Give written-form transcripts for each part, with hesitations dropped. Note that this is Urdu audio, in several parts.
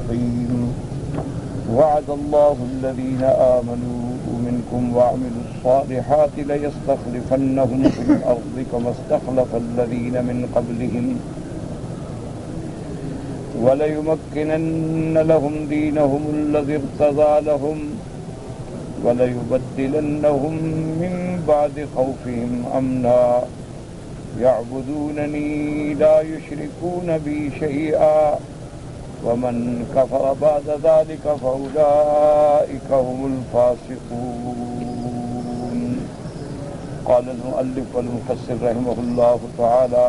الرحيم وعد الله الذين آمنوا منكم وعملوا الصالحات ليستخلفنهم في الأرض كما استخلف الذين من قبلهم وليمكنن لهم دينهم الذي ارتضى لهم وليبدلنهم من بعد خوفهم أمنا يعبدونني لا يشركون بي شيئا ومن كفر بعد ذلك فأولئك هم الفاسقون. قال المؤلف والمفسر رحمه الله تعالى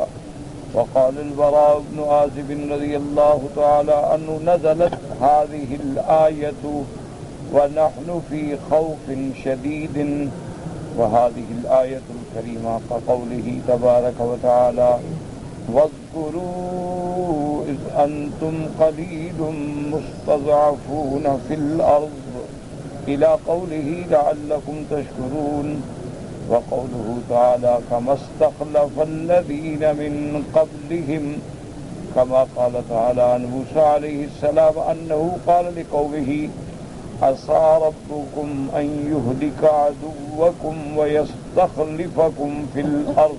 وقال البراء بن عازب رضي الله تعالى عنه نزلت هذه الآية ونحن في خوف شديد وهذه الآية الكريمة كقوله تبارك وتعالى واذكروا إذ أنتم قليل مستضعفون في الأرض إلى قوله لعلكم تشكرون وقوله تعالى كما استخلف الذين من قبلهم كما قال تعالى عن موسى عليه السلام أنه قال لقومه عسى ربكم أن يهلك عدوكم ويستخلفكم في الأرض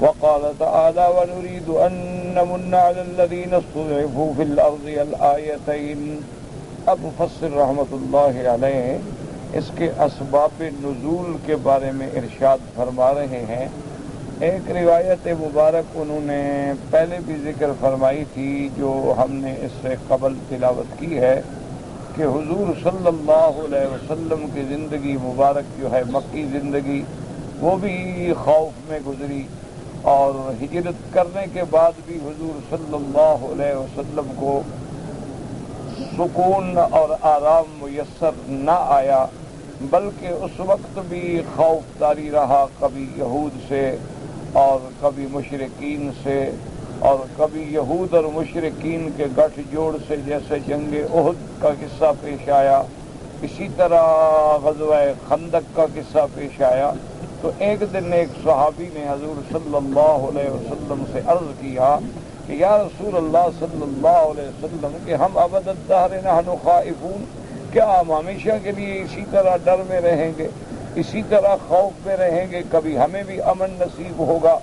وقال تعالى ونريد أن نمن على الذين استضعفوا في الأرض الآيتين. اب مفسر رحمۃ اللہ علیہ اس کے اسباب نزول کے بارے میں ارشاد فرما رہے ہیں. ایک روایت مبارک انہوں نے پہلے بھی ذکر فرمائی تھی جو ہم نے اس سے قبل تلاوت کی ہے کہ حضور صلی اللہ علیہ وسلم کی زندگی مبارک جو ہے مکی زندگی وہ بھی خوف میں گزری اور ہجرت کرنے کے بعد بھی حضور صلی اللہ علیہ وسلم کو سکون اور آرام میسر نہ آیا بلکہ اس وقت بھی خوف طاری رہا کبھی یہود سے اور کبھی مشرکین سے اور کبھی یہود اور مشرکین کے گٹھ جوڑ سے جیسے جنگ احد کا قصہ پیش آیا اسی طرح غزوہ خندق کا قصہ پیش آیا. تو ایک دن ایک صحابی نے حضور صلی اللہ علیہ وسلم سے عرض کیا کہ یا رسول اللہ صلی اللہ علیہ وسلم کہ ہم ابد الدہر نحن خائفون کیا ہم ہمیشہ کے لیے اسی طرح ڈر میں رہیں گے اسی طرح خوف میں رہیں گے کبھی ہمیں بھی امن نصیب ہوگا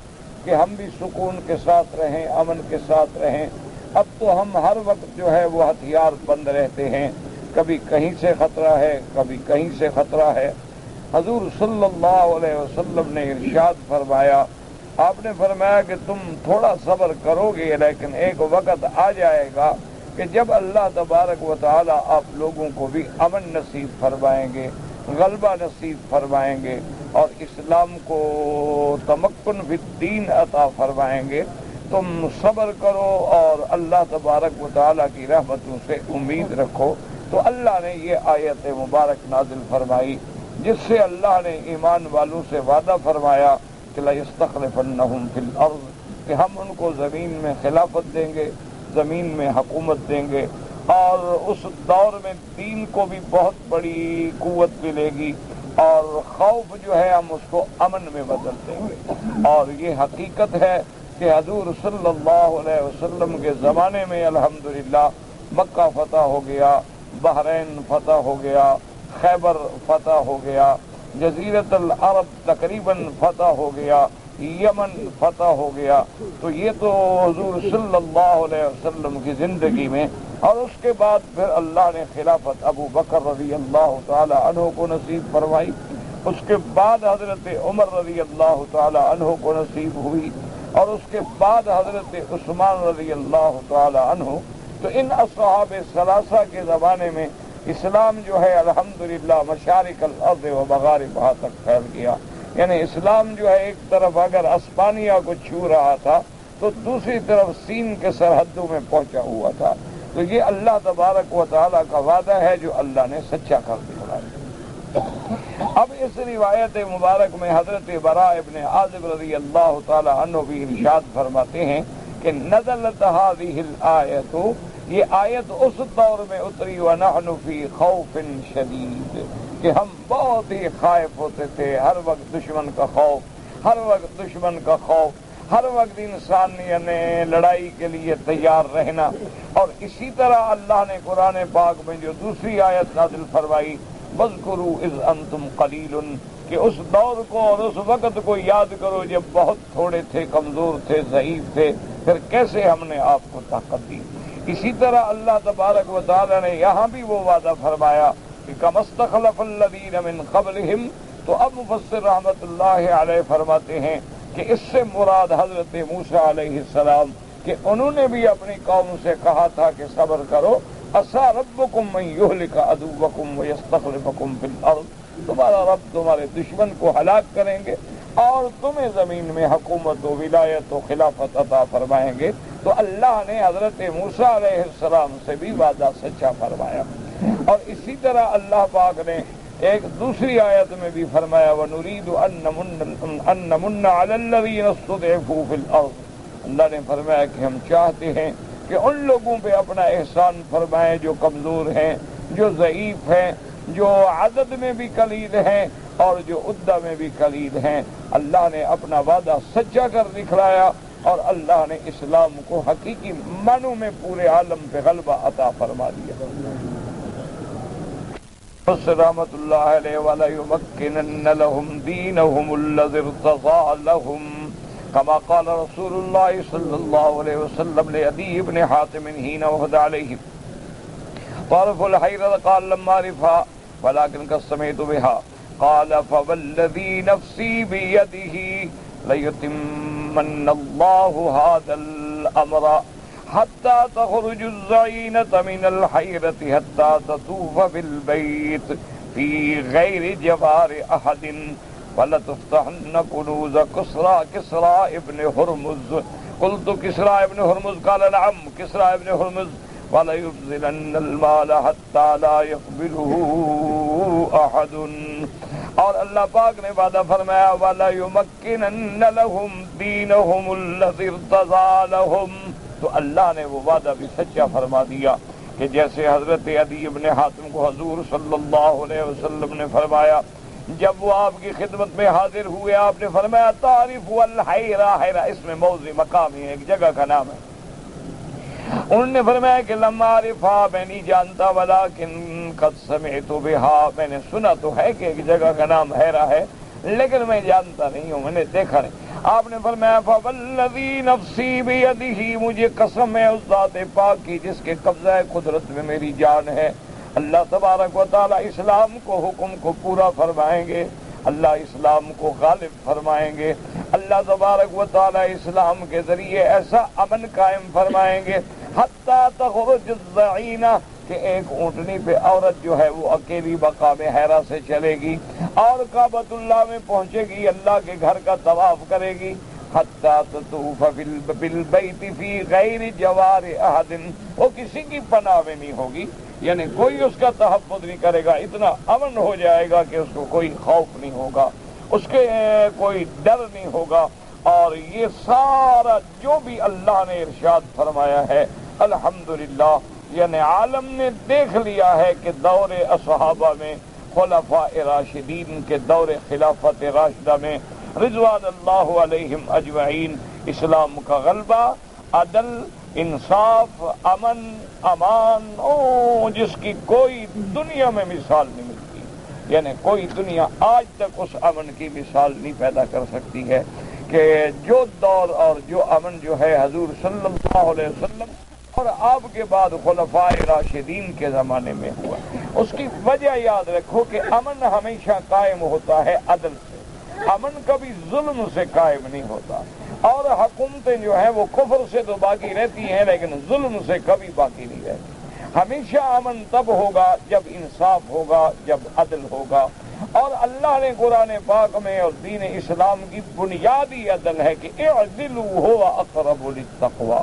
کہ ہم بھی سکون کے ساتھ رہیں امن کے ساتھ رہیں. اب تو ہم ہر وقت جو ہے وہ ہتھیار بند رہتے ہیں کبھی کہیں سے خطرہ ہے کبھی کہیں سے خطرہ ہے. حضور صلی اللہ علیہ وسلم نے ارشاد فرمایا آپ نے فرمایا کہ تم تھوڑا صبر کرو گے لیکن ایک وقت آ جائے گا کہ جب اللہ تبارک و تعالی آپ لوگوں کو بھی امن نصیب فرمائیں گے غلبہ نصیب فرمائیں گے اور اسلام کو تمکن فی الدین عطا فرمائیں گے. تم صبر کرو اور اللہ تبارک و تعالی کی رحمتوں سے امید رکھو. تو اللہ نے یہ آیت مبارک نازل فرمائی جس سے اللہ نے ایمان والوں سے وعدہ فرمایا کہ لَيَسْتَخْلِفَنَّهُمْ فِي الْأَرْضِ کہ ہم ان کو زمین میں خلافت دیں گے زمین میں حکومت دیں گے اور اس دور میں دین کو بھی بہت بڑی قوت ملے گی اور خوف جو ہے ہم اس کو امن میں بدل دیں گے. اور یہ حقیقت ہے کہ حضور صلی اللہ علیہ وسلم کے زمانے میں الحمدللہ مکہ فتح ہو گیا بحرین فتح ہو گیا خیبر فتح ہو گیا جزیرت العرب تقریباً فتح ہو گیا یمن فتح ہو گیا. تو یہ تو حضور صلی اللہ علیہ وسلم کی زندگی میں اور اس کے بعد پھر اللہ نے خلافت ابو بکر رضی اللہ تعالی عنہ کو نصیب فرمائی. اس کے بعد حضرت عمر رضی اللہ تعالی عنہ کو نصیب ہوئی اور اس کے بعد حضرت عثمان رضی اللہ تعالی عنہ. تو ان اصحاب ثلاثہ کے زمانے میں اسلام جو ہے الحمدللہ مشارق الارض و مغاربہا تک پھیل گیا. یعنی اسلام جو ہے ایک طرف اگر اسپانیہ کو چھو رہا تھا تو دوسری طرف سین کے سرحدوں میں پہنچا ہوا تھا. تو یہ اللہ تبارک و تعالیٰ کا وعدہ ہے جو اللہ نے سچا کر دیا. اب اس روایت مبارک میں حضرت براء ابن عازب رضی اللہ تعالی عنہ بھی ارشاد فرماتے ہیں کہ نزلت هذه الآیت یہ آیت اس دور میں اتری وَنَحْنُ فِي خَوْفٍ شَدِيدٍ کہ ہم بہت ہی خائف ہوتے تھے ہر وقت دشمن کا خوف ہر وقت دشمن کا خوف. ہر وقت انسان نے لڑائی کے لیے تیار رہنا۔ اور اسی طرح اللہ نے قرآن پاک میں جو دوسری آیت نازل فرمائی وَاذْكُرُوا إِذْ أَنْتُمْ قَلِيلٌ، کہ اس دور کو اور اس وقت کو یاد کرو جب بہت تھوڑے تھے، کمزور تھے، ضعیف تھے، پھر کیسے ہم نے آپ کو طاقت دی۔ اسی طرح اللہ تبارک و تعالی نے یہاں بھی وہ وعدہ فرمایا کہ كَمَا اسْتَخْلَفَ الَّذِينَ مِنْ قَبْلِهِمْ، تو اب مفسر رحمت اللہ علیہ فرماتے ہیں کہ اس سے مراد حضرت موسیٰ علیہ السلام کہ انہوں نے بھی اپنی قوم سے کہا تھا کہ صبر کرو، عسیٰ ربکم ان یہلک عدوکم ویستخلفکم فی الارض، تمہارا رب تمہارے دشمن کو ہلاک کریں گے اور تمہیں زمین میں حکومت و ولایت و خلافت عطا فرمائیں گے۔ تو اللہ نے حضرت موسیٰ علیہ السلام سے بھی وعدہ سچا فرمایا۔ اور اسی طرح اللہ پاک نے ایک دوسری آیت میں بھی فرمایا وَنُرِيدُ أَن نَّمُنَّ عَلَى الَّذِينَ اسْتُضْعِفُوا فِي الْأَرْضِ، اللہ نے فرمایا کہ ہم چاہتے ہیں کہ ان لوگوں پہ اپنا احسان فرمائیں جو کمزور ہیں، جو ضعیف ہیں، جو عدد میں بھی قلیل ہیں اور جو عدہ میں بھی قلیل ہیں۔ اللہ نے اپنا وعدہ سچا کر دکھلایا اور اللہ نے اسلام کو حقیقی معنوں میں پورے عالم پہ غلبہ عطا فرما دیا۔ رحمت اللہ علیہ وَلَيُمَكِّنَنَّ لَهُمْ دِينَهُمُ الَّذِي ارْتَضَىٰ لَهُمْ كما قال رسول الله صلى الله عليه وسلم لعدي بن حاتم حين وفد عليه طرف الحيرة قال لما عرفها ولكن قد سمعت بها قال فوالذي نفسي بيده ليتمن الله هذا الأمر حتى تخرج الزعينة من الحيرة حتى تطوف بالبيت في غير جوار أحد وَلَتُفْتَحَنَّ كُنُوزَ كِسْرَى ابن هرمز قلت كسرى ابن هرمز قال نعم كسرى ابن هرمز وَلَيُبْذِلَنَّ الْمَالَ حَتَّى لَا يَقْبِلُهُ أَحَدٌ۔ اور اللہ پاک نے وعدہ فرمایا وَلَيُمَكِّنَنَّ لَهُمْ دِينَهُمُ الَّذِي ارْتَضَىٰ لَهُمْ، تو اللہ نے وہ وعدہ بھی سچا فرما دیا کہ جیسے حضرت عدی ابن حاتم کو حضور صلی اللہ علیہ وسلم نے فرمایا جب وہ آپ کی خدمت میں حاضر ہوئے، آپ نے فرمایا تعریف الحیرہ، حیرہ اس میں موضع مقامی ہے، ایک جگہ کا نام ہے۔ انہوں نے فرمایا کہ لما عرفا، میں نہیں جانتا، ولیکن قد سمعت بها، میں نے سنا تو ہے کہ ایک جگہ کا نام حیرہ ہے لیکن میں جانتا نہیں ہوں، میں نے دیکھا نہیں۔ آپ نے فرمایا فوالذی نفسی بیدہ، مجھے قسم ہے اس ذات پاک کی جس کے قبضہ قدرت میں میری جان ہے، اللہ تبارک و تعالی اسلام کو حکم کو پورا فرمائیں گے، اللہ اسلام کو غالب فرمائیں گے، اللہ تبارک و تعالی اسلام کے ذریعے ایسا امن قائم فرمائیں گے حتیٰ تخرج الزعینہ، کہ ایک اونٹنی پہ عورت جو ہے وہ اکیلی مقام حیرہ سے چلے گی اور کعبۃ اللہ میں پہنچے گی، اللہ کے گھر کا طواف کرے گی، حتیٰ تطوف بالبیت فی غیر جوار احد، وہ کسی کی پناہ میں نہیں ہوگی، یعنی کوئی اس کا تحفظ نہیں کرے گا، اتنا امن ہو جائے گا کہ اس کو کوئی خوف نہیں ہوگا، اس کے کوئی ڈر نہیں ہوگا۔ اور یہ سارا جو بھی اللہ نے ارشاد فرمایا ہے الحمدللہ، یعنی عالم نے دیکھ لیا ہے کہ دور صحابہ میں، خلفاء راشدین کے دور خلافت راشدہ میں رضوان اللہ علیہم اجمعین، اسلام کا غلبہ، عدل، انصاف، امن، امان، جس کی کوئی دنیا میں مثال نہیں ملتی، یعنی کوئی دنیا آج تک اس امن کی مثال نہیں پیدا کر سکتی ہے کہ جو دور اور جو امن جو ہے حضور صلی اللہ علیہ وسلم اور آپ کے بعد خلفاء راشدین کے زمانے میں ہوا۔ اس کی وجہ یاد رکھو کہ امن ہمیشہ قائم ہوتا ہے عدل سے، امن کبھی ظلم سے قائم نہیں ہوتا، اور حکومتیں جو ہیں وہ کفر سے تو باقی رہتی ہیں لیکن ظلم سے کبھی باقی نہیں رہتی۔ ہمیشہ امن تب ہوگا جب انصاف ہوگا، جب عدل ہوگا، اور اللہ نے قرآن پاک میں اور دین اسلام کی بنیادی عدل ہے کہ اعدلوا هو اقرب للتقوی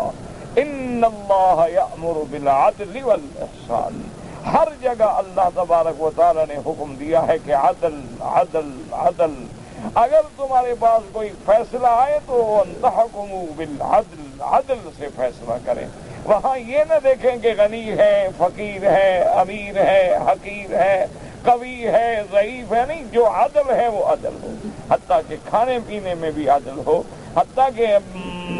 ان اللہ یأمر بالعدل والاحسان۔ ہر جگہ اللہ تبارک و تعالی نے حکم دیا ہے کہ عدل عدل عدل، اگر تمہارے پاس کوئی فیصلہ آئے تو تحکموا بالعدل، عدل سے فیصلہ کریں، وہاں یہ نہ دیکھیں کہ غنی ہے، فقیر ہے، امیر ہے، حقیر ہے، قوی ہے، ضعیف ہے، نہیں، جو عدل ہے وہ عدل ہو، حتیٰ کہ کھانے پینے میں بھی عدل ہو، حتیٰ کہ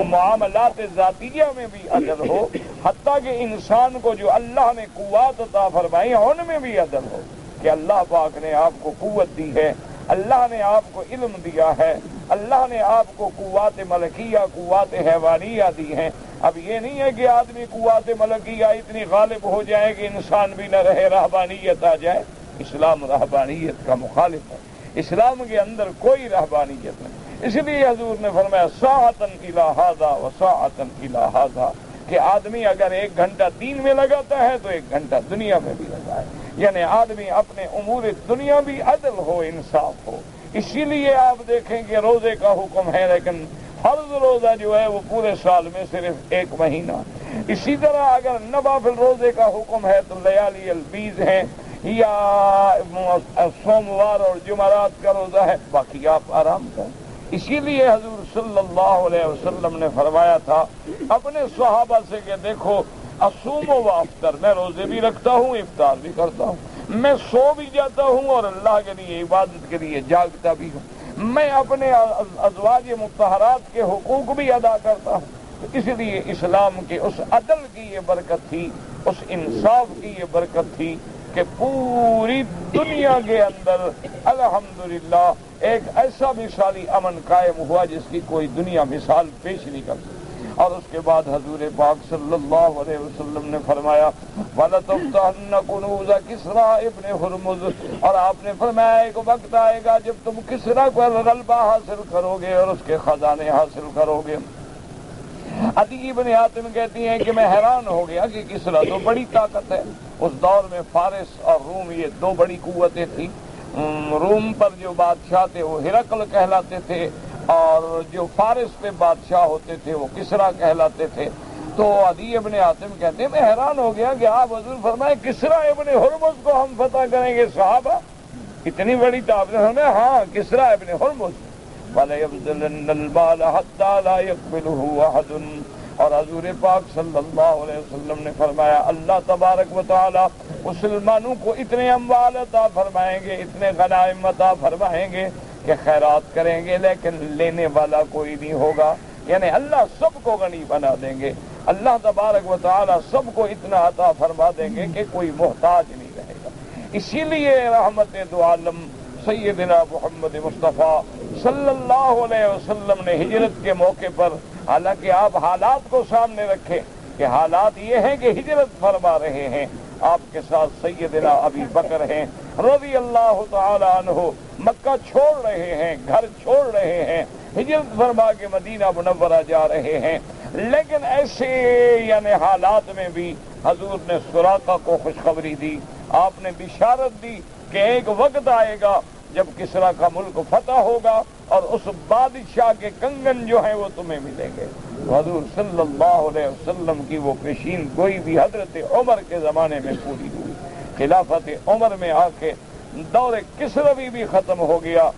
معاملات ذاتیہ میں بھی عدل ہو، حتیٰ کہ انسان کو جو اللہ نے قوت عطا فرمائی ان میں بھی عدل ہو کہ اللہ پاک نے آپ کو قوت دی ہے، اللہ نے آپ کو علم دیا ہے، اللہ نے آپ کو قوات ملکیہ قوات حیوانیہ دی ہیں۔ اب یہ نہیں ہے کہ آدمی قوات ملکیہ اتنی غالب ہو جائے کہ انسان بھی نہ رہے، رہبانیت آ جائے۔ اسلام رہبانیت کا مخالف ہے، اسلام کے اندر کوئی رہبانیت نہیں۔ اس لیے حضور نے فرمایا ساعتن الی ھذا و ساعتن الی ھذا، کہ آدمی اگر 1 گھنٹہ دین میں لگاتا ہے تو 1 گھنٹہ دنیا میں بھی لگائے، یعنی آدمی اپنے امور دنیا بھی عدل ہو، انصاف ہو۔ اسی لیے آپ دیکھیں کہ روزے کا حکم ہے، لیکن فرض روزہ جو ہے وہ پورے سال میں صرف 1 مہینہ۔ اسی طرح اگر نوافل روزے کا حکم ہے تو لیالی البیض ہیں، یا سوموار اور جمعرات کا روزہ ہے، باقی آپ آرام کریں۔ اسی لیے حضور صلی اللہ علیہ وسلم نے فرمایا تھا اپنے صحابہ سے کہ دیکھو اصوم و افطر، میں روزے بھی رکھتا ہوں، افطار بھی کرتا ہوں، میں سو بھی جاتا ہوں اور اللہ کے لیے عبادت کے لیے جاگتا بھی ہوں، میں اپنے ازواج مطہرات کے حقوق بھی ادا کرتا ہوں۔ اس لیے اسلام کے اس عدل کی یہ برکت تھی، اس انصاف کی یہ برکت تھی کہ پوری دنیا کے اندر الحمدللہ ایک ایسا مثالی امن قائم ہوا جس کی کوئی دنیا مثال پیش نہیں کر سکتی۔ اور اس کے بعد حضور پاک صلی اللہ علیہ وسلم نے فرمایا وَلَتُفْتَحَنَّ كُنُوزَ كِسْرَى ابن ہرمز، اور آپ نے فرمایا ایک وقت آئے گا جب تم کسریٰ کو غلبہ حاصل کرو گے اور اس کے خزانے حاصل کرو گے۔ عدی بن حاتم کہتی ہیں کہ میں حیران ہو گیا کہ کسریٰ تو بڑی طاقت ہے، اس دور میں فارس اور روم یہ 2 بڑی قوتیں تھیں۔ روم پر جو بادشاہ تھے وہ ہرقل کہلاتے تھے، اور جو فارس پہ بادشاہ ہوتے تھے وہ کسریٰ کہلاتے تھے۔ تو عدی ابن حاتم کہتے ہیں میں حیران ہو گیا کہ آپ حضور فرمائے کسریٰ ابن ہرمز کو ہم فتح کریں گے، صحابہ اتنی بڑی طاقت ہے؟ ہاں، کسریٰ ابن ہرمز، وَلَيَبْذَلَنَّ الْمَالَ حَتَّى لَا يَقْبِلُهُ أَحَدٌ، اور حضور پاک صلی اللہ علیہ وسلم نے فرمایا اللہ تبارک و تعالی مسلمانوں کو اتنے اموال عطا فرمائیں گے، اتنے غنائم عطا فرمائیں گے کہ خیرات کریں گے لیکن لینے والا کوئی نہیں ہوگا، یعنی اللہ سب کو غنی بنا دیں گے، اللہ تبارک و تعالی سب کو اتنا عطا فرما دیں گے کہ کوئی محتاج نہیں رہے گا۔ اسی لیے رحمت دو عالم سیدنا محمد مصطفیٰ صلی اللہ علیہ وسلم نے ہجرت کے موقع پر، حالانکہ آپ حالات کو سامنے رکھیں کہ حالات یہ ہیں کہ ہجرت فرما رہے ہیں، آپ کے ساتھ سیدنا ابی بکر ہیں رضی اللہ تعالی عنہ، مکہ چھوڑ رہے ہیں، گھر چھوڑ رہے ہیں، ہجرت فرما کے مدینہ منورہ جا رہے ہیں، لیکن ایسے یعنی حالات میں بھی حضور نے سراقہ کو خوشخبری دی، آپ نے بشارت دی کہ ایک وقت آئے گا جب کسریٰ کا ملک فتح ہوگا اور اس بادشاہ کے کنگن جو ہیں وہ تمہیں ملیں گے۔ حضور صلی اللہ علیہ وسلم کی وہ پیشین گوئی بھی حضرت عمر کے زمانے میں پوری ہوئی، خلافت عمر میں آ کے دور کسروی بھی ختم ہو گیا،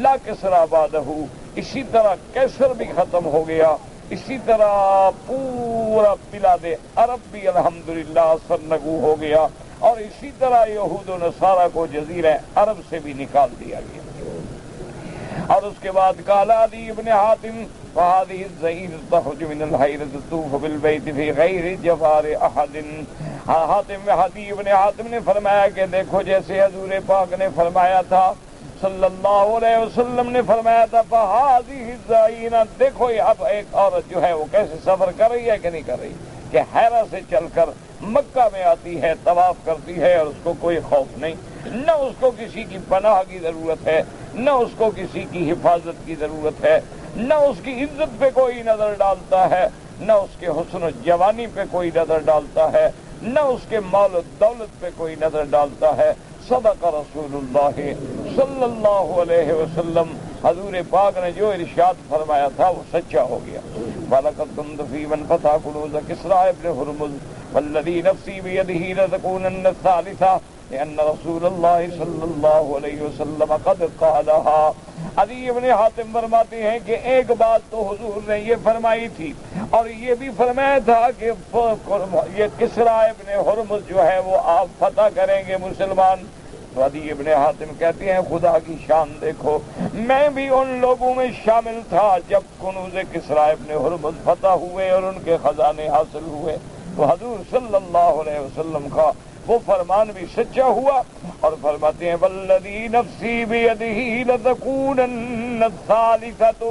لا کسریٰ بعدہ، اسی طرح کیسر بھی ختم ہو گیا، اسی طرح پورا بلاد عرب بھی الحمدللہ سرنگو ہو گیا، اور اسی طرح یہود و نصارہ کو جزیرہ عرب سے بھی نکال دیا گیا۔ اور اس کے بعد قال عدی ابن حاتم وهذه الزئیر تخرج من الحیرة تطوف بالبیت فی غیر جوار احد، عدی ابن حاتم نے فرمایا کہ دیکھو جیسے حضور پاک نے فرمایا تھا، صلی اللہ علیہ وسلم نے فرمایا تھا فهذه الزئیر، دیکھو اب ایک عورت جو ہے وہ کیسے سفر کر رہی ہے کہ نہیں کر رہی، کہ حیرہ سے چل کر مکہ میں آتی ہے، طواف کرتی ہے اور اس کو کوئی خوف نہیں، نہ اس کو کسی کی پناہ کی ضرورت ہے، نہ اس کو کسی کی حفاظت کی ضرورت ہے، نہ اس کی عزت پہ کوئی نظر ڈالتا ہے، نہ اس کے حسن و جوانی پہ کوئی نظر ڈالتا ہے، نہ اس کے مال و دولت پہ کوئی نظر ڈالتا ہے۔ صدق رسول اللہ صلی اللہ علیہ وسلم، حضور پاک نے جو ارشاد فرمایا تھا وہ سچا ہو گیا۔ وَلَقَدْ كُنْتَ فِي مَنْ فَتَحَ كُنُوزَ كِسْرَى ابن ہرمز وَالَّذِي نَفْسِي بِيَدِهِ لَتَكُونَنَّ الثَّالِثَةَ لأن رسول اللہ صلی اللہ علیہ وسلم قد قالها۔ عدی ابن حاتم فرماتے ہیں کہ ایک بات تو حضور نے یہ فرمائی تھی اور یہ بھی فرمایا تھا کہ یہ کسریٰ ابن ہرمز جو ہے وہ آپ فتح کریں گے مسلمان، تو عدی ابن حاتم کہتے ہیں خدا کی شان دیکھو، میں بھی ان لوگوں میں شامل تھا جب کنوز کسریٰ ابن ہرمز فتح ہوئے اور ان کے خزانے حاصل ہوئے، تو حضور صلی اللہ علیہ وسلم کا وہ فرمان بھی سچا ہوا، اور فرماتے ہیں والذی نفسی بیدہ لتکونن الثالثۃ،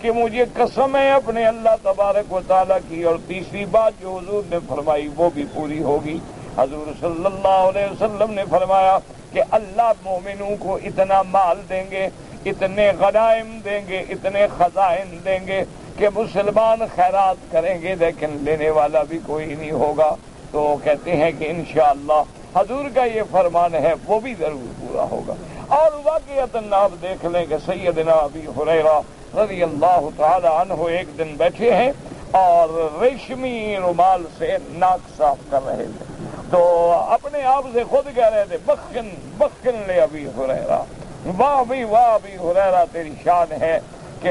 کہ مجھے قسم ہے اپنے اللہ تبارک و تعالیٰ کی، اور تیسری بات جو حضور نے فرمائی وہ بھی پوری ہوگی۔ حضور صلی اللہ علیہ وسلم نے فرمایا کہ اللہ مومنوں کو اتنا مال دیں گے، اتنے غنائم دیں گے، اتنے خزائن دیں گے کہ مسلمان خیرات کریں گے لیکن لینے والا بھی کوئی نہیں ہوگا۔ تو کہتے ہیں کہ انشاءاللہ حضور کا یہ فرمان ہے وہ بھی ضرور پورا ہوگا۔ اور واقعتاً آپ دیکھ لیں کہ سیدنا ابی ہریرہ رضی اللہ تعالی عنہ ایک دن بیٹھے ہیں اور ریشمی رومال سے ناک صاف کر رہے تھے، تو اپنے آپ سے خود کہہ رہے تھے بخن بخن لے ابی ہریرہ، واہ بھی واہ ابی ہریرہ تیری شان ہے، کہ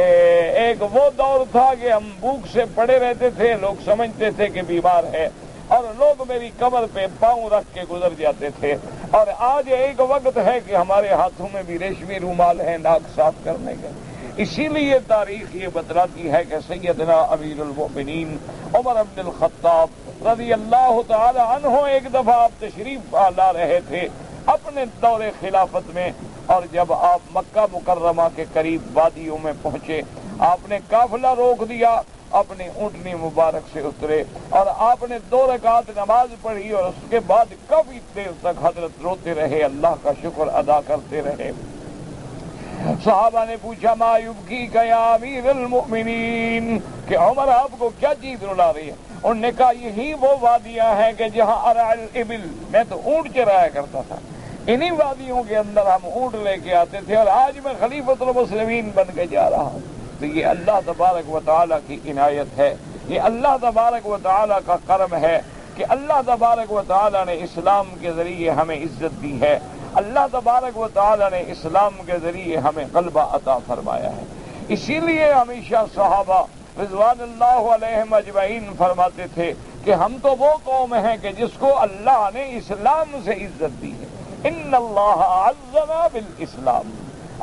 ایک وہ دور تھا کہ ہم بھوک سے پڑے رہتے تھے، لوگ سمجھتے تھے کہ بیمار ہے اور لوگ میری کمر پہ پاؤں رکھ کے گزر جاتے تھے، اور آج ایک وقت ہے کہ ہمارے ہاتھوں میں بھی ریشمی رومال ہے ناک صاف کرنے کے۔ اسی لیے تاریخ یہ بتلاتی ہے کہ سیدنا امیر المؤمنین عمر بن الخطاب رضی اللہ تعالی عنہ ایک دفعہ آپ تشریف لا رہے تھے اپنے دور خلافت میں، اور جب آپ مکہ مکرمہ کے قریب وادیوں میں پہنچے، آپ نے قافلہ روک دیا، اپنی اونٹنی مبارک سے اترے اور آپ نے 2 رکعت نماز پڑھی، اور اس کے بعد کافی دیر تک حضرت روتے رہے، اللہ کا شکر ادا کرتے رہے۔ صحابہ نے پوچھا ما یبکیک یا امیر المؤمنین، کہ عمر آپ کو کیا چیز رلا رہی ہے؟ انہوں نے کہا یہی وہ وادیاں ہیں کہ جہاں ارع الابل، میں تو اونٹ چرایا کرتا تھا، انہی وادیوں کے اندر ہم اونٹ لے کے آتے تھے، اور آج میں خلیفۃ المسلمین بن کے جا رہا ہوں۔ تو یہ اللہ تبارک و تعالیٰ کی عنایت ہے، یہ اللہ تبارک و تعالیٰ کا کرم ہے کہ اللہ تبارک و تعالیٰ نے اسلام کے ذریعے ہمیں عزت دی ہے، اللہ تبارک و تعالیٰ نے اسلام کے ذریعے ہمیں غلبہ عطا فرمایا ہے۔ اسی لیے ہمیشہ صحابہ رضوان اللہ علیہم اجمعین فرماتے تھے کہ ہم تو وہ قوم ہیں کہ جس کو اللہ نے اسلام سے عزت دی ہے، ان اللہ عزنا بالاسلام،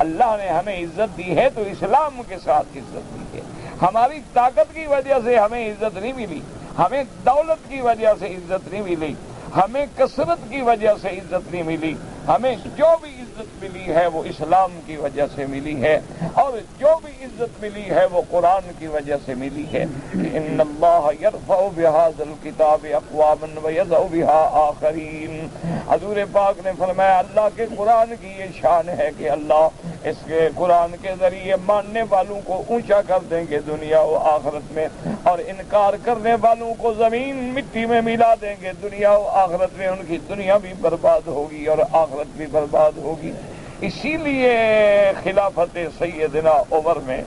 اللہ نے ہمیں عزت دی ہے تو اسلام کے ساتھ عزت دی ہے۔ ہماری طاقت کی وجہ سے ہمیں عزت نہیں ملی، ہمیں دولت کی وجہ سے عزت نہیں ملی، ہمیں کثرت کی وجہ سے عزت نہیں ملی، ہمیں جو بھی عزت ملی ہے وہ اسلام کی وجہ سے ملی ہے، اور جو بھی عزت ملی ہے وہ قرآن کی وجہ سے ملی ہے۔ ان اللہ یرفع بہذا الکتاب اقواما ویضع بها آخرین، حضور پاک نے فرمایا اللہ کے قرآن کی یہ شان ہے کہ اللہ اس کے قرآن کے ذریعے ماننے والوں کو اونچا کر دیں گے دنیا و آخرت میں، اور انکار کرنے والوں کو زمین مٹی میں ملا دیں گے دنیا و آخرت میں، ان کی دنیا بھی برباد ہوگی اور آخرت بھی برباد ہوگی۔ اسی لیے خلافت سیدنا عمر میں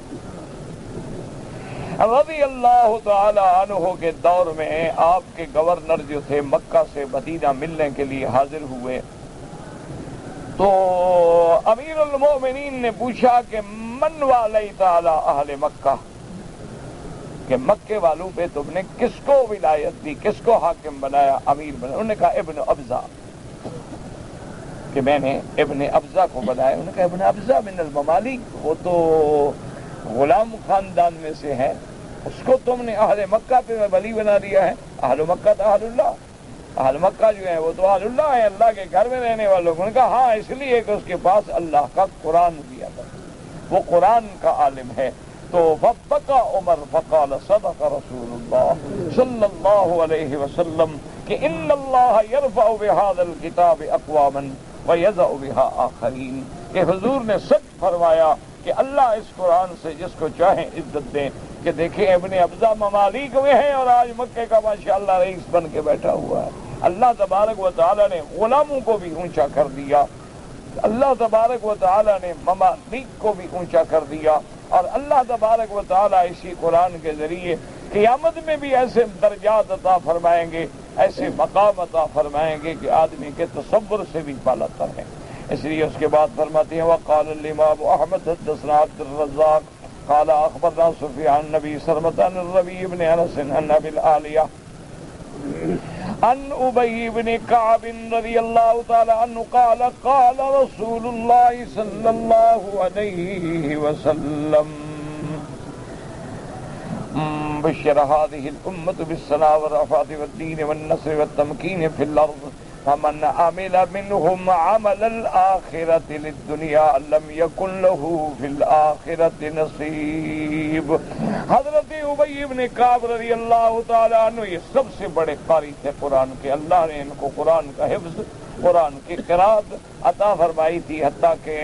رضی اللہ تعالی عنہ کے دور میں آپ کے گورنر جو تھے مکہ سے مدینہ ملنے کے لیے حاضر ہوئے، تو امیر المؤمنین نے پوچھا کہ من والیت علی اہل مکہ، کہ مکے والوں پہ تم نے کس کو ولایت دی، کس کو حاکم بنایا، امیر بنایا؟ انہوں نے کہا ابن ابزہ، کہ میں نے ابن ابزہ کو بنایا۔ انہوں نے کہا ابن ابزہ من الممالک، وہ تو غلام خاندان میں سے ہے، اس کو تم نے اہل مکہ پہ ولی بنا دیا ہے؟ اہل مکہ تو اہل اللہ، اہل مکہ جو ہیں وہ تو اہل اللہ ہیں، اللہ کے گھر میں رہنے والوں۔ انہوں نے کہا ہاں اس لیے کہ اس کے پاس اللہ کا قرآن دیا تھا، وہ قرآن کا عالم ہے۔ تو فبکا عمر فقال صدق رسول اللہ صلی اللہ علیہ وسلم کہ ان اللہ یرفع بہذا الکتاب اقواما ویضع بها آخرین، کہ حضور نے سچ فرمایا کہ اللہ اس قرآن سے جس کو چاہیں عزت دیں۔ کہ دیکھیں ابن ابزہ ممالک میں ہیں اور آج مکے کا ماشاءاللہ رئیس بن کے بیٹھا ہوا ہے۔ اللہ تبارک و تعالیٰ نے غلاموں کو بھی اونچا کر دیا، اللہ تبارک و تعالیٰ نے ممالک کو بھی اونچا کر دیا، اور اللہ تبارک و تعالیٰ اسی قرآن کے ذریعے قیامت میں بھی ایسے درجات عطا فرمائیں گے، ایسے مقام عطا فرمائیں گے کہ آدمی کے تصور سے بھی بالا تر ہے۔ اس لیے اس کے بعد فرماتے ہیں وقال الامام احمد حدثنا عبد الرزاق قال اخبرنا سفیان نبی سرمۃ عن الربیع بن انس عن ابی العالیہ عن ابی بن کعب رضی اللہ تعالی عنہ قال قال رسول اللہ صلی اللہ علیہ وسلم بشر هذه الأمة بالصلاة والرفعة والدين والنصر والتمكين في الأرض فمن عمل منهم عمل الآخرة للدنيا لم يكن له في الآخرة نصيب۔ حضرت ابی بن کعب رضی اللہ تعالیٰ عنہ یہ سب سے بڑے قاری تھے قرآن کے، اللہ نے ان کو قرآن کا حفظ، قرآن کی قرات عطا فرمائی تھی، حتیٰ کہ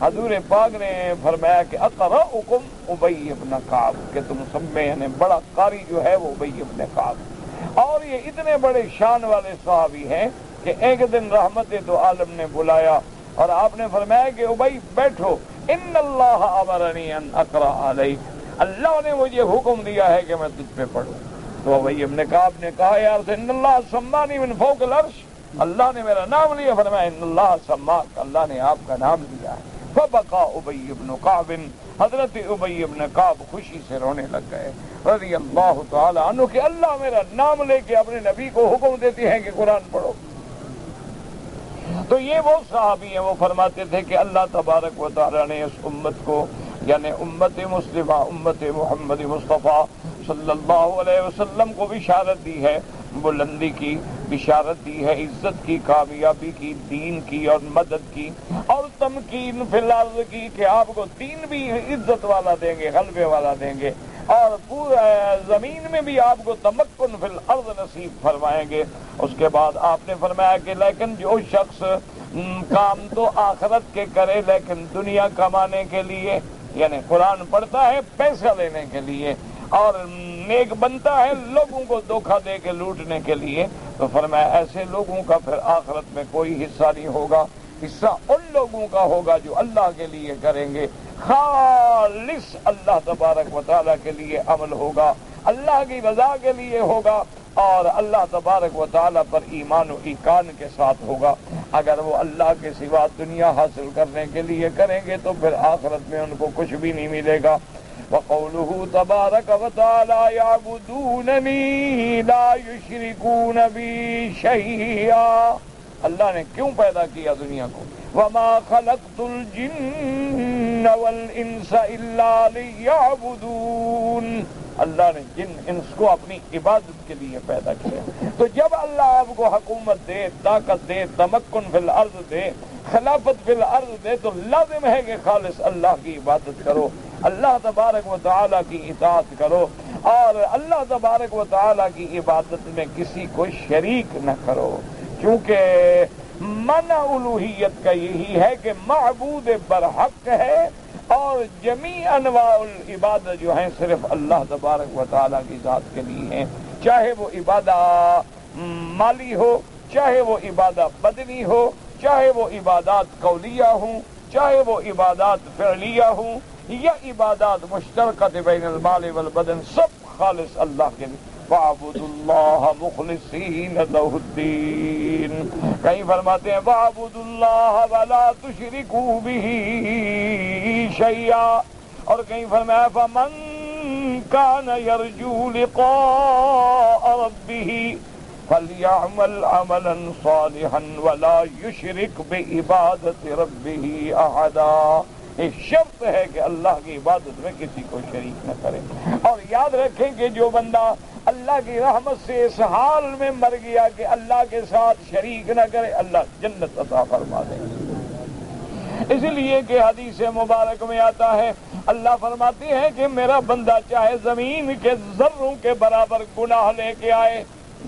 حضور پاک نے فرمایا کہ اقرأکم ابی بن کعب، کہ تم سب میں یعنی بڑا قاری جو ہے وہ ابی بن کعب۔ اور یہ اتنے بڑے شان والے صحابی ہیں کہ ایک دن رحمت دو عالم نے بلایا اور آپ نے فرمایا کہ ابی بیٹھو، ان اللہ امرنی ان اقرأ علیک، اللہ نے مجھے حکم دیا ہے کہ میں تجھ پہ پڑھوں۔ تو ابی بن کعب نے کہا یا رسول ان اللہ سمانی من فوق العرش، اللہ نے میرا نام لیا، فرمایا ان اللہ سماک، اللہ نے آپ کا نام لیا ہے۔ فبقى ابی بن کعب، حضرت ابی بن کعب خوشی سے رونے لگ گئے رضی اللہ تعالی عنہ کہ اللہ میرا نام لے کے اپنے نبی کو حکم دیتی ہے کہ قرآن پڑھو۔ تو یہ وہ صحابی ہیں، وہ فرماتے تھے کہ اللہ تبارک و تعالی نے اس امت کو یعنی امت مسلمہ، امت محمد مصطفیٰ صلی اللہ علیہ وسلم کو بشارت دی ہے، بلندی کی بشارت دی ہے، عزت کی، کامیابی کی، دین کی اور مدد کی، اور تمکین فی الارض کی، کہ آپ کو دین بھی عزت والا دیں گے، غلبے والا دیں گے، اور پورا زمین میں بھی آپ کو تمکن فی الارض نصیب فرمائیں گے۔ اس کے بعد آپ نے فرمایا کہ لیکن جو شخص کام تو آخرت کے کرے لیکن دنیا کمانے کے لیے، یعنی قرآن پڑھتا ہے پیسہ لینے کے لیے اور نیک بنتا ہے لوگوں کو دھوکہ دے کے لوٹنے کے لیے، تو فرمایا ایسے لوگوں کا پھر آخرت میں کوئی حصہ نہیں ہوگا، حصہ ان لوگوں کا ہوگا جو اللہ کے لیے کریں گے، خالص اللہ تبارک و تعالیٰ کے لیے عمل ہوگا، اللہ کی رضا کے لیے ہوگا، اور اللہ تبارک و تعالیٰ پر ایمان و ایقان کے ساتھ ہوگا۔ اگر وہ اللہ کے سوا دنیا حاصل کرنے کے لیے کریں گے تو پھر آخرت میں ان کو کچھ بھی نہیں ملے گا۔ وَقَوْلُهُ تَبَارَكَ وَتَعَالَى يَعْبُدُونَنِي لَا يُشْرِكُونَ بِي شَيْئًا، اللہ نے کیوں پیدا کیا دنیا کو؟ وَمَا خَلَقْتُ الْجِنَّ وَالْإِنسَ إِلَّا لِيَعْبُدُونَ، اللہ نے جن انس کو اپنی عبادت کے لیے پیدا کیا۔ تو جب اللہ آپ کو حکومت دے، طاقت دے، تمکن فی الارض دے، خلافت فی الارض دے، تو لازم ہے کہ خالص اللہ کی عبادت کرو، اللہ تبارک و تعالیٰ کی اطاعت کرو، اور اللہ تبارک و تعالیٰ کی عبادت میں کسی کو شریک نہ کرو، کیونکہ معنی الوہیت کا یہی ہے کہ معبود برحق ہے، اور جمیع انواع العبادت جو ہیں صرف اللہ تبارک و تعالیٰ کی ذات کے لیے ہیں، چاہے وہ عبادت مالی ہو، چاہے وہ عبادت بدنی ہو، چاہے وہ عبادات قولیہ ہوں، چاہے وہ عبادات فعلیہ ہوں، یا عبادات مشترکہ بین المال والبدن، سب خالص اللہ کے لیے۔ وَاعْبُدُوا اللَّهَ مُخْلِصِينَ لَهُ الدِّينَ، کہیں فرماتے ہیں وَاعْبُدُوا اللَّهَ وَلَا تُشْرِكُوا بِهِ شَيْئًا، اور کہیں فرمایا فَمَن كَانَ يَرْجُو لِقَاءَ رَبِّهِ فَلْيَعْمَلْ عَمَلًا صَالِحًا وَلَا يُشْرِكْ بِعِبَادَةِ رَبِّهِ أَحَدًا، ایک شرط ہے کہ اللہ کی عبادت میں کسی کو شریک نہ کرے۔ اور یاد رکھیں کہ جو بندہ اللہ کی رحمت سے اس حال میں مر گیا کہ اللہ کے ساتھ شریک نہ کرے، اللہ جنت عطا فرما دے۔ اس لیے کہ حدیث مبارک میں آتا ہے، اللہ فرماتے ہیں کہ میرا بندہ چاہے زمین کے ذروں کے برابر گناہ لے کے آئے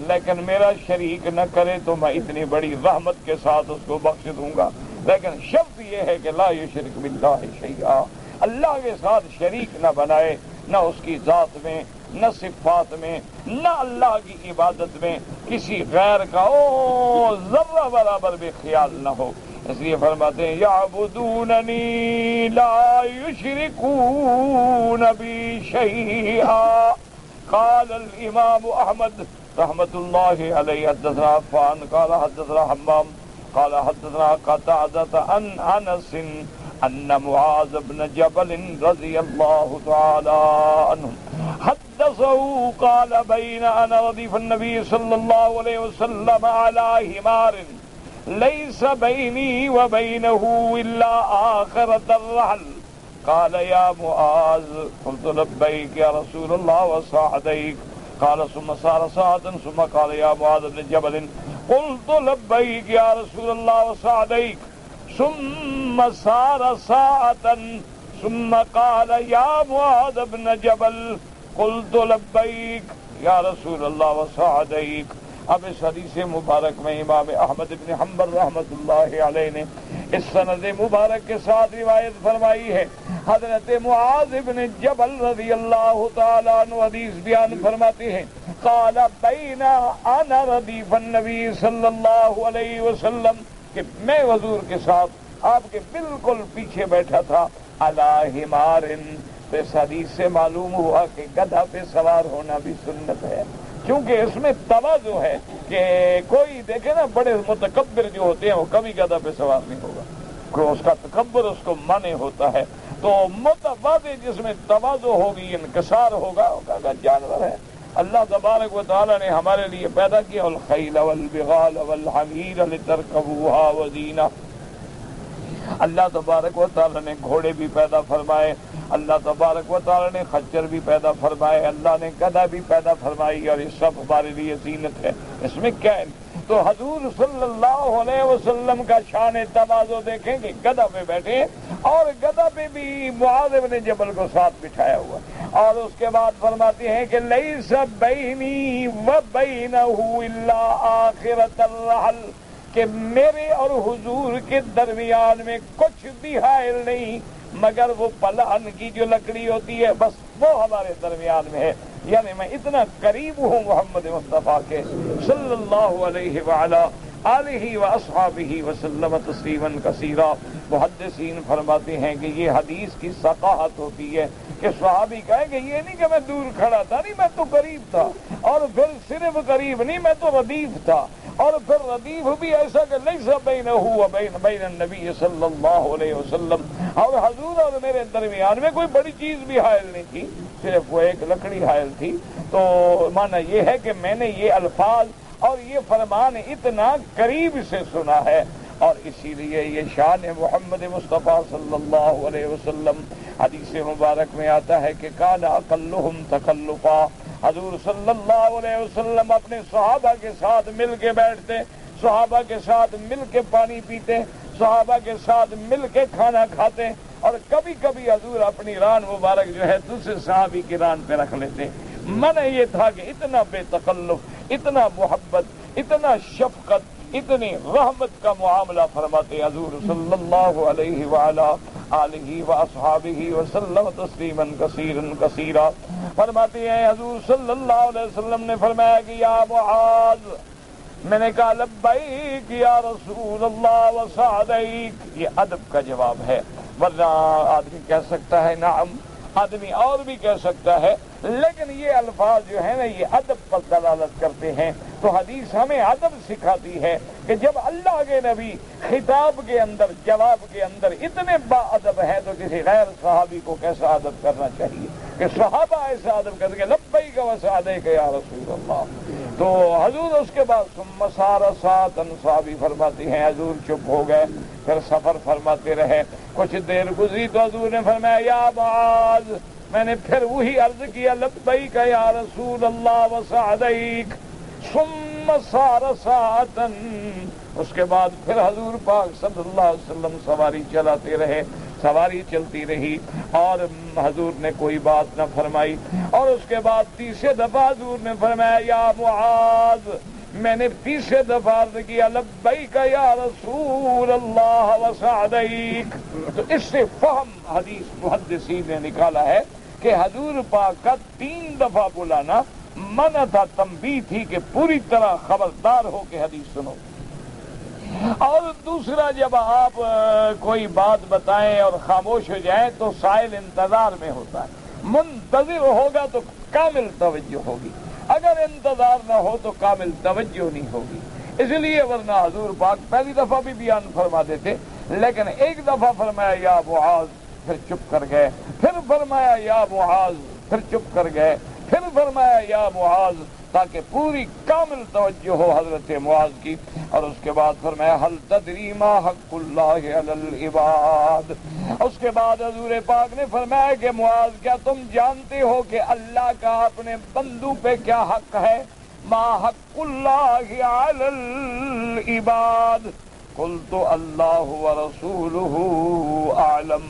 لیکن میرا شریک نہ کرے تو میں اتنی بڑی رحمت کے ساتھ اس کو بخش دوں گا، لیکن شرط یہ ہے کہ لا یشرک باللہ شیئا، اللہ کے ساتھ شریک نہ بنائے، نہ اس کی ذات میں، نہ صفات میں، نہ اللہ کی عبادت میں کسی غیر کا ذرہ برابر بھی خیال نہ ہو۔ اس لیے فرماتے ہیں یعبدوننی لا یشرکون بی شیئا۔ قال الامام احمد رحمت اللہ علیہ حدثنا عفان قال حدثنا حمام قال حدثنا قتادة عن انس ان معاذ بن جبل رضی اللہ تعالی عنہ حدثه قال بين أنا رديف النبي صلى الله عليه وسلم على حمار ليس بيني وبينه إلا آخرة الرحل قال يا معاذ قلت لبيك يا رسول الله وسعديك قال ثم سار ساعة ثم قال يا معاذ بن جبل قلت لبيك يا رسول الله وسعديك ثم سار ساعة ثم قال يا معاذ بن جبل قلت لبيك یا رسول اللہ وسعدیک۔ اب اس حدیث مبارک میں امام احمد بن حنبل رحمۃ اللہ علیہ نے اس سند مبارک کے ساتھ روایت فرمائی ہے۔ حضرت معاذ بن جبل رضی اللہ تعالیٰ عنہ حدیث بیان فرماتے ہیں، قال بین انا ردیف النبی صلی اللہ علیہ وسلم، کہ میں حضور کے ساتھ آپ کے بالکل پیچھے بیٹھا تھا، علی حمار۔ تو اس حدیث سے معلوم ہوا کہ گدھا پہ سوار ہونا بھی سنت ہے، کیونکہ اس میں تواضع ہے کہ کوئی دیکھے نا بڑے متکبر جو ہوتے ہیں وہ کبھی گدھا پہ سوار نہیں ہوگا، کوئی اس کا تکبر اس کو مانے ہوتا ہے۔ تو متواضع جس میں تواضع ہوگی، انکسار ہوگا، وہ جانور ہے۔ اللہ تبارک و تعالیٰ نے ہمارے لیے پیدا کیا الخیل والبغال والحمیر لترکبوها وزینہ۔ اللہ تبارک و تعالیٰ نے گھوڑے بھی پیدا فرمائے، اللہ تبارک و تعالیٰ نے خچر بھی پیدا فرمائے، اللہ نے گدھا بھی پیدا فرمائی، اور یہ سب ہمارے لیے زینت ہے۔ اس میں کیا ہے؟ تو حضور صلی اللہ علیہ وسلم کا شان تواضع دیکھیں کہ گدھا پہ بیٹھے، اور گدھا پہ بھی معاذ بن جبل کو ساتھ بٹھایا ہوا، اور اس کے بعد فرماتے ہیں کہ لیس بینی وبینہ الا آخرۃ الرحل، کہ میرے اور حضور کے درمیان میں کچھ بھی حائل نہیں مگر وہ پلان کی جو لکڑی ہوتی ہے، بس وہ ہمارے درمیان میں ہے۔ یعنی میں اتنا قریب ہوں محمد مصطفیٰ کے صلی اللہ علیہ وعلا آلہ واصحابہ وسلم تسلیما کثیرا۔ محدثین فرماتے ہیں کہ یہ حدیث کی ثقافت ہوتی ہے کہ صحابی کہے کہ یہ نہیں کہ میں دور کھڑا تھا، نہیں میں تو قریب تھا، اور پھر صرف قریب نہیں میں تو ردیف تھا، اور پھر ردیف بھی ایسا کہ لیس بینہ و بین النبی صلی اللہ علیہ وسلم، اور حضور اور میرے درمیان میں کوئی بڑی چیز بھی حائل نہیں تھی، صرف وہ ایک لکڑی حائل تھی۔ تو معنی یہ ہے کہ میں نے یہ الفاظ اور یہ فرمان اتنا قریب سے سنا ہے، اور اسی لیے یہ شان محمد مصطفیٰ صلی اللہ علیہ وسلم۔ حدیث مبارک میں آتا ہے کہ کان اقلہم تکلفا، حضور صلی اللہ علیہ وسلم اپنے صحابہ کے ساتھ مل کے بیٹھتے، صحابہ کے ساتھ مل کے پانی پیتے، صحابہ کے ساتھ مل کے کھانا کھاتے، اور کبھی کبھی حضور اپنی ران مبارک جو ہے دوسرے صحابی کی ران پہ رکھ لیتے۔ من یہ تھا کہ اتنا بے تکلف، اتنا محبت، اتنا شفقت، اتنی رحمت کا معاملہ فرماتے حضور صلی اللہ علیہ وعلا آلہ واصحابہ وسلم تسلیما کثیرا کثیرا۔ فرماتے ہیں حضور صلی اللہ علیہ وسلم نے فرمایا کہ یا معاذ، میں نے کہا لبیک یا رسول اللہ وسعدیک۔ یہ ادب کا جواب ہے، ورنہ آدمی کہہ سکتا ہے نعم، آدمی اور بھی کہہ سکتا ہے، لیکن یہ الفاظ جو ہے نا یہ ادب پر دلالت کرتے ہیں۔ تو حدیث ہمیں ادب سکھاتی ہے کہ جب اللہ کے نبی خطاب کے اندر، جواب کے اندر اتنے با ادب ہیں تو کسی غیر صحابی کو کیسا ادب کرنا چاہیے کہ صحابہ ایسا ادب کرتے کہ لبیک وسعدیک یا رسول اللہ۔ تو حضور اس کے بعد ثم سار ساعۃ، صحابی فرماتی ہیں حضور چپ ہو گئے، پھر سفر فرماتے رہے، کچھ دیر گزری تو حضور نے فرمایا یا معاذ، میں نے پھر وہی عرض کیا لبیک یا رسول اللہ وسعدیک، ثم سار ساعۃ۔ اس کے بعد پھر حضور پاک صلی اللہ علیہ وسلم سواری چلاتے رہے، سواری چلتی رہی، اور حضور نے کوئی بات نہ فرمائی، اور اس کے بعد تیسرے دفعہ حضور نے فرمایا یا معاذ، میں نے تیسرے دفعہ عرض کیا لبیک یا رسول اللہ وسعدیک۔ تو اس سے فہم حدیث محدثین نے نکالا ہے کہ حضور پاک کا 3 دفعہ بلانا منع تھا، تنبیہ تھی کہ پوری طرح خبردار ہو کے حدیث سنو۔ اور دوسرا، جب آپ کوئی بات بتائیں اور خاموش ہو جائیں تو سائل انتظار میں ہوتا ہے، منتظر ہوگا تو کامل توجہ ہوگی، اگر انتظار نہ ہو تو کامل توجہ نہیں ہوگی۔ اس لیے ورنہ حضور پاک پہلی دفعہ بھی بیان فرما دیتے، لیکن ایک دفعہ فرمایا یا معاذ، پھر چپ کر گئے، پھر فرمایا یا معاذ، پھر چپ کر گئے، پھر فرمایا یا معاذ، تاکہ پوری کامل توجہ ہو حضرت معاذ کی، اور اس کے بعد فرمایا هل تدری ما حق اللہ علی العباد۔ اس کے بعد حضور پاک نے فرمایا کہ معاذ کیا تم جانتے ہو کہ اللہ کا اپنے بندوں پہ کیا حق ہے؟ ما حق اللہ علی العباد، قلت اللہ ورسولہ اعلم۔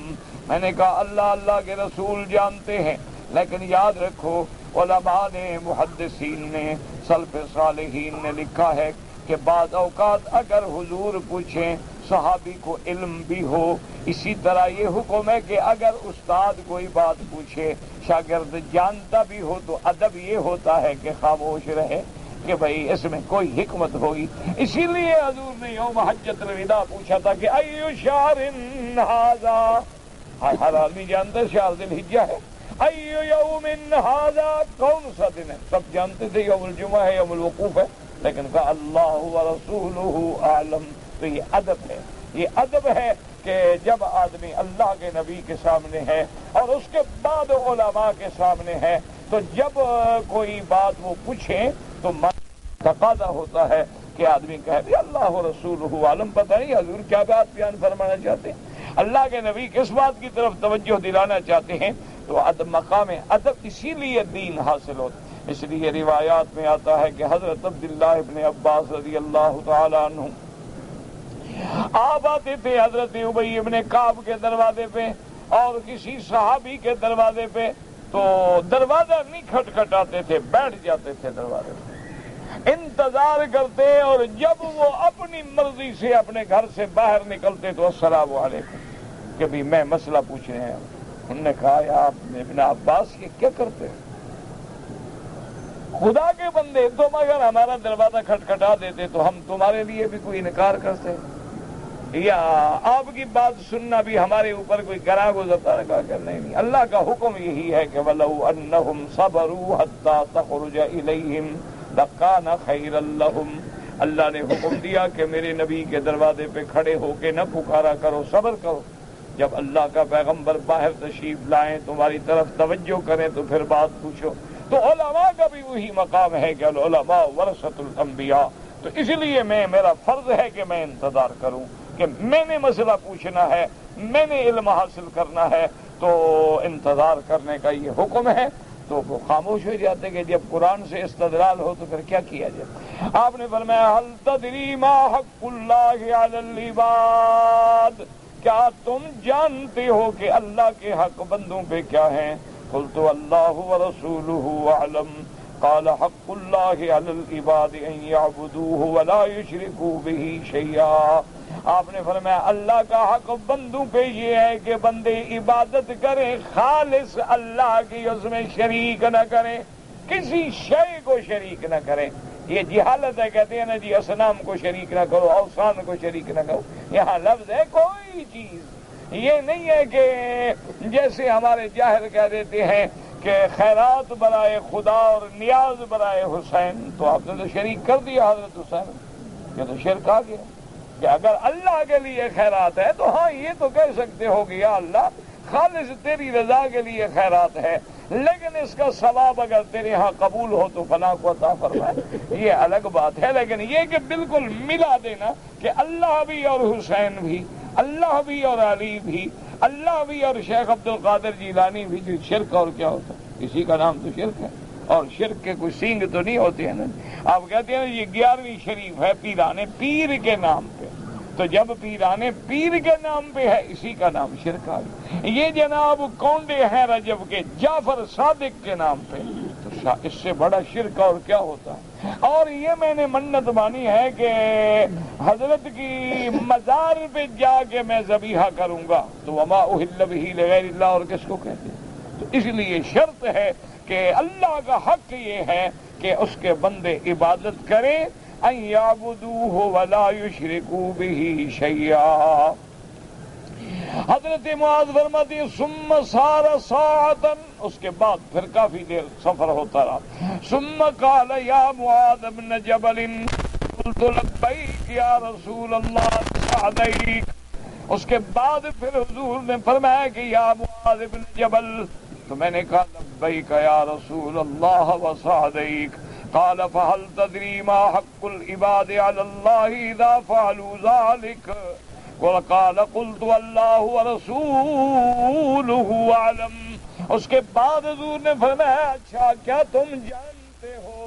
میں نے کہا اللہ کے رسول جانتے ہیں، لیکن یاد رکھو علماء نے، محدثین نے، سلف صالحین نے لکھا ہے کہ بعض اوقات اگر حضور پوچھیں صحابی کو علم بھی ہو، اسی طرح یہ حکم ہے کہ اگر استاد کوئی بات پوچھے شاگرد جانتا بھی ہو تو ادب یہ ہوتا ہے کہ خاموش رہے کہ بھئی اس میں کوئی حکمت ہوگی۔ اسی لیے حضور نے یوم حجۃ الوداع پوچھا تھا کہ ایو شہر ھذا، ہر آدمی جانتا ہے شہر ذی الحجہ ہے، ایو یوم ھذا کون سا دن ہے؟ سب جانتے تھے یوم الجمعہ ہے، یوم الوقوف ہے، لیکن کہا اللہ ورسولہ اعلم۔ تو یہ ادب ہے، یہ ادب ہے کہ جب آدمی اللہ کے نبی کے سامنے ہے اور اس کے بعد علماء کے سامنے ہے، تو جب کوئی بات وہ پوچھیں تو تقاضا ہوتا ہے کہ آدمی کہے بھی اللہ و رسولہ عالم، پتہ نہیں حضور کیا بات بیان فرمانا چاہتے ہیں، اللہ کے نبی کس بات کی طرف توجہ دلانا چاہتے ہیں۔ تو ادب، مقام ادب اسی لیے دین حاصل ہوتا۔ اس لیے روایات میں آتا ہے کہ حضرت عبداللہ ابن عباس رضی اللہ تعالی عنہ آپ آتے تھے حضرت ابی ابن کعب کے دروازے پہ اور کسی صحابی کے دروازے پہ، تو دروازہ نہیں کھٹکھٹاتے تھے، بیٹھ جاتے تھے دروازے پہ، انتظار کرتے، اور جب وہ اپنی مرضی سے اپنے گھر سے باہر نکلتے تو السلام علیکم، کہ بھی میں مسئلہ پوچھنے ہیں۔ انہوں نے کہا یا ابن عباس یہ کیا کرتے ہیں؟ خدا کے بندے، تم اگر ہمارا دروازہ کھٹکھٹا دیتے تو ہم تمہارے لیے بھی کوئی انکار کرتے، یا آپ کی بات سننا بھی ہمارے اوپر کوئی گراں گزرتا رہا کہ نہیں، اللہ کا حکم یہی ہے کہ وَلَوْ أَنَّهُمْ صَبَرُوا حَتَّى تَخْرُجَ إِلَيْهِمْ لَكَانَ خَيْرًا لَهُمْ۔ اللہ نے حکم دیا کہ میرے نبی کے دروازے پہ کھڑے ہو کے نہ پکارا کرو، صبر کرو، جب اللہ کا پیغمبر باہر تشریف لائیں تمہاری طرف توجہ کریں تو پھر بات پوچھو۔ تو علماء کا بھی وہی مقام ہے کہ العلماء ورثۃ الانبیاء۔ تو اس لیے میرا فرض ہے کہ میں انتظار کروں کہ میں نے مسئلہ پوچھنا ہے، میں نے علم حاصل کرنا ہے، تو انتظار کرنے کا یہ حکم ہے۔ تو وہ خاموش ہو جاتے کہ جب قرآن سے استدلال ہو تو پھر کیا کیا جائے۔ آپ نے فرمایا هل تدری ما حق اللہ علی العباد، کیا تم جانتے ہو کہ اللہ کے حق بندوں پہ کیا ہیں؟ قلت اللہ ورسولہ اعلم، قال حق اللہ علی العباد ان یعبدوہ ولا یشرکوا بہ شیئا۔ آپ نے فرمایا اللہ کا حق بندوں پہ یہ ہے کہ بندے عبادت کریں خالص اللہ کی، اس میں شریک نہ کریں، کسی شے کو شریک نہ کریں۔ یہ جہالت ہے، کہتے ہیں نا جی اصنام کو شریک نہ کرو، اوثان کو شریک نہ کرو، یہاں لفظ ہے کوئی چیز، یہ نہیں ہے کہ جیسے ہمارے جاہل کہہ دیتے ہیں کہ خیرات برائے خدا اور نیاز برائے حسین، تو آپ نے تو شریک کر دیا حضرت حسین، یہ تو شرک آ گیا۔ کہ اگر اللہ کے لیے خیرات ہے تو ہاں یہ تو کہہ سکتے ہو کہ یا اللہ خالص تیری رضا کے لیے خیرات ہے، لیکن اس کا ثواب اگر تیرے ہاں قبول ہو تو فلاں کو عطا فرمائے، یہ الگ بات ہے۔ لیکن یہ کہ بالکل ملا دینا کہ اللہ بھی اور حسین بھی، اللہ بھی اور علی بھی، اللہ بھی اور شیخ عبد القادر جیلانی بھی، جو شرک اور کیا ہوتا ہے، اسی کا نام تو شرک ہے۔ اور شرک کے کوئی سینگ تو نہیں ہوتے ہیں نا، آپ کہتے ہیں یہ 11ویں شریف ہے پیرانے پیر کے نام پہ، تو جب پیرانے پیر کے نام پہ ہے اسی کا نام شرک آ گیا۔ یہ جناب کونڈے ہیں رجب کے جعفر صادق کے نام پہ، تو اس سے بڑا شرک اور کیا ہوتا ہے۔ اور یہ میں نے منت مانی ہے کہ حضرت کی مزار پہ جا کے میں ذبیحہ کروں گا، تو وما اہل بہ لغیر اللہ، اور کس کو کہتے ہیں؟ تو اس لیے شرط ہے کہ اللہ کا حق یہ ہے کہ اس کے بندے عبادت کریں، ان یعبدوہ ولا یشرکوا بہ شیئا۔ حضرت معاذ فرماتے ہیں ثم سار ساعتا، اس کے بعد پھر کافی دیر سفر ہوتا رہا، ثم قال یا معاذ بن جبل قلت لبیک یا رسول اللہ سعدیک۔ اس کے بعد پھر حضور نے فرمایا کہ یا معاذ بن جبل، تو میں نے کہا لبیک یا رسول اللہ وسعدیک. قال فهل تدری ما حق العباد علی اللہ اذا فعلوا ذلك؟ قال قلت اللہ ورسولہ اعلم. اس کے بعد حضور نے فرمایا اچھا کیا تم جانتے ہو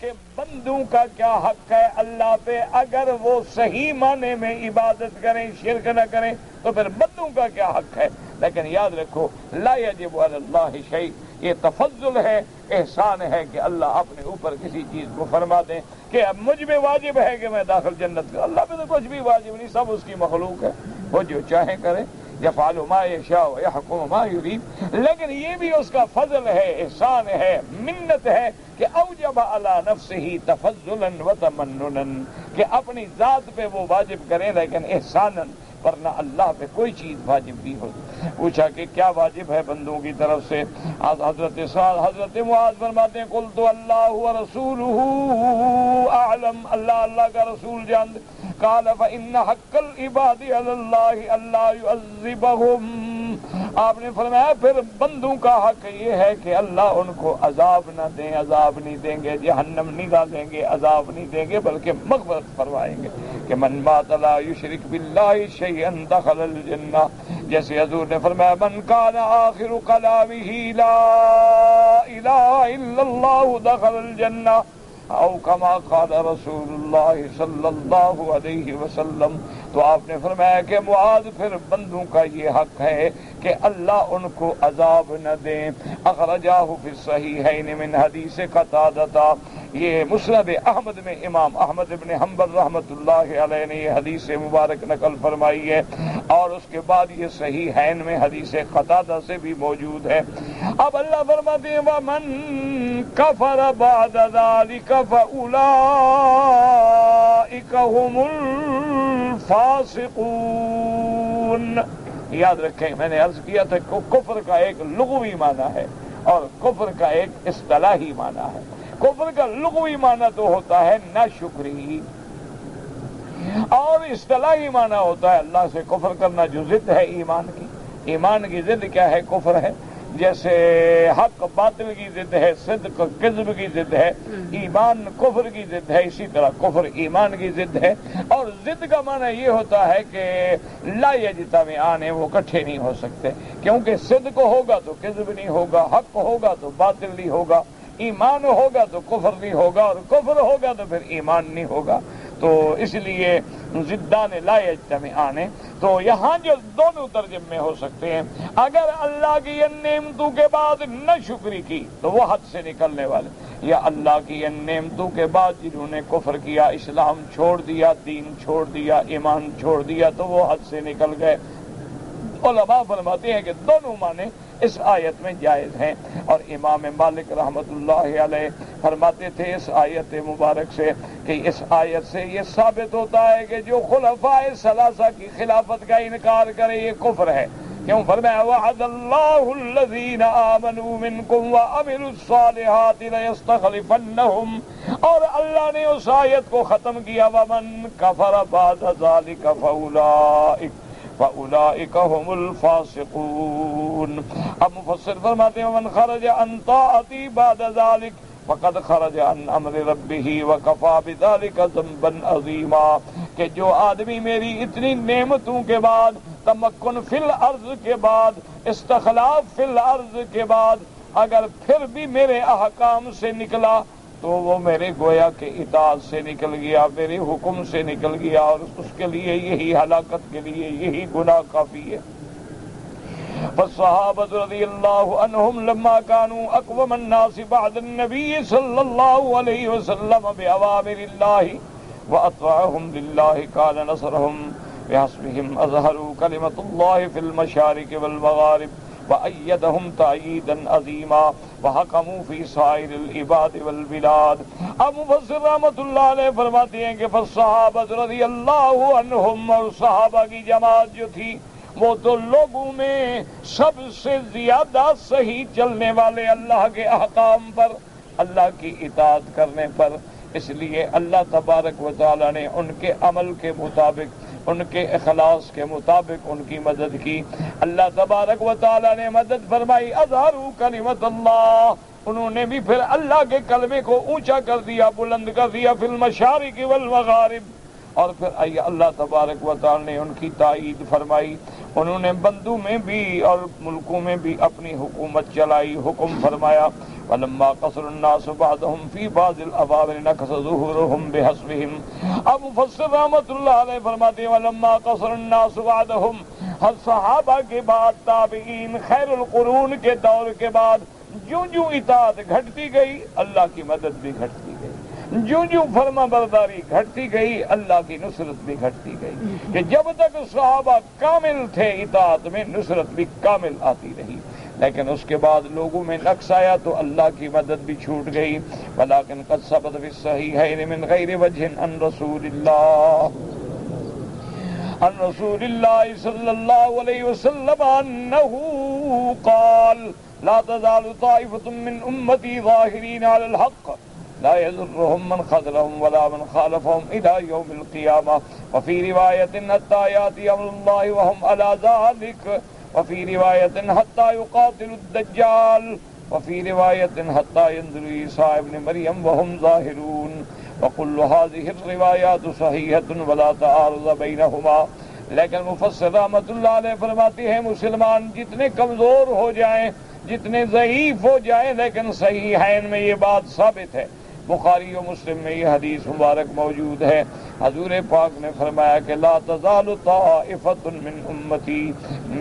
کہ بندوں کا کیا حق ہے اللہ پہ اگر وہ صحیح معنی میں عبادت کریں شرک نہ کریں تو پھر بندوں کا کیا حق ہے. لیکن یاد رکھو لا یجب علی اللہ شیء، یہ تفضل ہے، احسان ہے کہ اللہ اپنے اوپر کسی چیز کو فرما دیں کہ اب مجھ میں واجب ہے کہ میں داخل جنت کا. اللہ پہ تو کچھ بھی واجب نہیں، سب اس کی مخلوق ہے، وہ جو چاہے کرے. یفعل ما یشاء ویحکم ما یرید. لیکن یہ بھی اس کا فضل ہے، احسان ہے، منت ہے کہ اوجب علی نفسہ تفضلا وتمننا، کہ اپنی ذات پہ وہ واجب کریں لیکن احسانا، ورنہ اللہ پہ کوئی چیز واجب نہیں ہوتی. پوچھا کہ کیا واجب ہے بندوں کی طرف سے؟ حضرت معاذ فرماتے ہیں قلت اللہ ورسولہ اعلم، اللہ کا رسول جانتے. قال فإن حق العباد علی اللہ الا يعذبهم. آپ نے فرمایا پھر بندوں کا حق یہ ہے کہ اللہ ان کو عذاب نہ دیں، عذاب نہیں دیں گے، جہنم نہیں ڈالیں گے، عذاب نہیں دیں گے، بلکہ مغفرت فرمائیں گے کہ من مات لا یشرک باللہ شیئا دخل الجنہ. جیسے حضور نے فرمایا من کان آخر کلامہ لا الہ الا اللہ دخل الجنہ او کما قال رسول اللہ صلی اللہ علیہ وسلم. تو آپ نے فرمایا کہ معاذ پھر بندوں کا یہ حق ہے کہ اللہ ان کو عذاب نہ دیں. اخرجاہ فی الصحیحین من حدیث قتادہ، یہ مسند احمد میں امام احمد بن حنبل رحمۃ اللہ علیہ نے یہ حدیث مبارک نقل فرمائی ہے، اور اس کے بعد یہ صحیحین میں حدیث قتادہ سے بھی موجود ہے. اب اللہ فرماتے ہیں وَمَن كَفَرَ بَعْدَ ذَلِكَ فَأُولَٰئِكَ هُمُ الفاسقون. یاد رکھیں میں نے عرض کیا تھا کہ کفر کا ایک لغوی معنی ہے اور کفر کا ایک اصطلاحی معنی ہے. کفر کا لغوی معنی تو ہوتا ہے ناشکری، اور اصطلاحی معنی ہوتا ہے اللہ سے کفر کرنا جو ضد ہے ایمان کی. ایمان کی ضد کیا ہے؟ کفر ہے. جیسے حق باطل کی ضد ہے، صدق کذب کی ضد ہے، ایمان کفر کی ضد ہے، اسی طرح کفر ایمان کی ضد ہے. اور ضد کا معنی یہ ہوتا ہے کہ لا یجتمعان، وہ اکٹھے نہیں ہو سکتے، کیونکہ صدق ہوگا تو کذب نہیں ہوگا، حق ہوگا تو باطل نہیں ہوگا، ایمان ہوگا تو کفر نہیں ہوگا، اور کفر ہوگا تو پھر ایمان نہیں ہوگا. تو اس لیے ضدان لا یجتمعان. تو یہاں جو دونوں ترجمے ہو سکتے ہیں. اگر اللہ کی ان نعمتوں کے بعد نہ شکری کی تو وہ حد سے نکلنے والے، یا اللہ کی ان نعمتوں کے بعد جنہوں نے کفر کیا، اسلام چھوڑ دیا، دین چھوڑ دیا، ایمان چھوڑ دیا، تو وہ حد سے نکل گئے. علماء فرماتے ہیں کہ دونوں معنی اس آیت میں جائز ہیں. اور امام مالک رحمت اللہ علیہ فرماتے تھے اس آیت مبارک سے کہ اس آیت سے یہ ثابت ہوتا ہے کہ جو خلفاء ثلاثہ کی خلافت کا انکار کرے یہ کفر ہے. کیوں؟ فرمایا وعد اللہ الذین آمنوا منکم وعملوا الصالحات لیستخلفنہم. اور اللہ نے اس آیت کو ختم کیا ومن کفر بعد ذلک فأولئک هم الفاسقون. اب مفسر فرماتے ہیں ومن خرج عن طاعتی بعد ذلك فقد خرج عن امر ربه وكفى بذلك ذنبا عظیما. کہ جو آدمی میری اتنی نعمتوں کے بعد، تمکن فی الارض کے بعد، استخلاف فی الارض کے بعد اگر پھر بھی میرے احکام سے نکلا تو وہ میرے گویا کے اطاعت سے نکل گیا، میرے حکم سے نکل گیا، اور اس کے لیے یہی ہلاکت کے لیے یہی گناہ کافی ہے. فالصحابة رضی اللہ عنہم لما كانوا اقوم الناس بعد النبی صلی اللہ علیہ وسلم بأوامر اللہ وأطاعهم لله كان نصرهم بحسبهم أظهروا كلمة الله في المشارق والمغارب وأيدهم تأييدا عظيما وحكموا في سائر العباد والبلاد. اب مفسر رحمۃ اللہ علیہ فرماتے ہیں کہ فالصحابہ رضی اللہ عنہم، اور صحابہ کی جماعت جو تھی وہ تو لوگوں میں سب سے زیادہ صحیح چلنے والے اللہ کے احکام پر، اللہ کی اطاعت کرنے پر. اس لیے اللہ تبارک و تعالی نے ان کے عمل کے مطابق ان کے اخلاص کے مطابق ان کی مدد کی۔ اللہ تبارک و تعالی نے مدد فرمائی، اظہروا کلمۃ اللہ، انہوں نے بھی پھر اللہ کے کلمے کو اونچا کر دیا، بلند کر دیا، فی المشارق والمغارب، اور پھر اللہ تبارک و تعالی نے ان کی تائید فرمائی، انہوں نے بندوں میں بھی اور ملکوں میں بھی اپنی حکومت چلائی، حکم فرمایا۔ وَلَمَّا قَصَرَ النَّاسُ بَعْضَهُمْ فِي بَعْضِ الْأَبَابِرِ نَكَصَ ظُهُورُهُمْ بِحَسْبِهِمْ۔ اب مفسر رحمۃ اللہ علیہ فرماتے ہیں وَلَمَّا قَصَرَ النَّاسُ بَعْضَهُمْ، ہر صحابہ کے بعد، تابعین، خیر القرون کے دور کے بعد جوں جوں اطاعت گھٹتی گئی اللہ کی مدد بھی گھٹتی گئی، جوں جوں فرما برداری گھٹتی گئی اللہ کی نصرت بھی گھٹتی گئی، کہ جب تک صحابہ کامل تھے اطاعت میں نصرت بھی کامل آتی رہی، لیکن اس کے بعد لوگوں میں نقص آیا تو اللہ کی مدد بھی چھوٹ گئی۔ ولیکن قد ثبت فی الصحیحین من غیر وجہ عن رسول اللہ صلی اللہ علیہ وسلم انہ قال لا تزال طائفة من امتی ظاہرین علی الحق لا يضرهم من خذلهم ولا من خالفهم الى يوم القیامہ، وفی روایت حتی یاتی امر اللہ وهم على ذلك، وفی روایت حتی یقاتل الدجال، وفی روایت حتی ينزل عیسیٰ ابن مریم وهم ظاہرون، وكل هذه الروایات صحیحة ولا تعارض بینهما۔ لیکن مفسر رحمۃ اللہ علیہ فرماتے ہیں مسلمان جتنے کمزور ہو جائیں، جتنے ضعیف ہو جائیں، لیکن صحیحین میں یہ بات ثابت ہے، بخاری و مسلم میں یہ حدیث مبارک موجود ہے، حضور پاک نے فرمایا کہ لا تزال طائفۃ من امتی،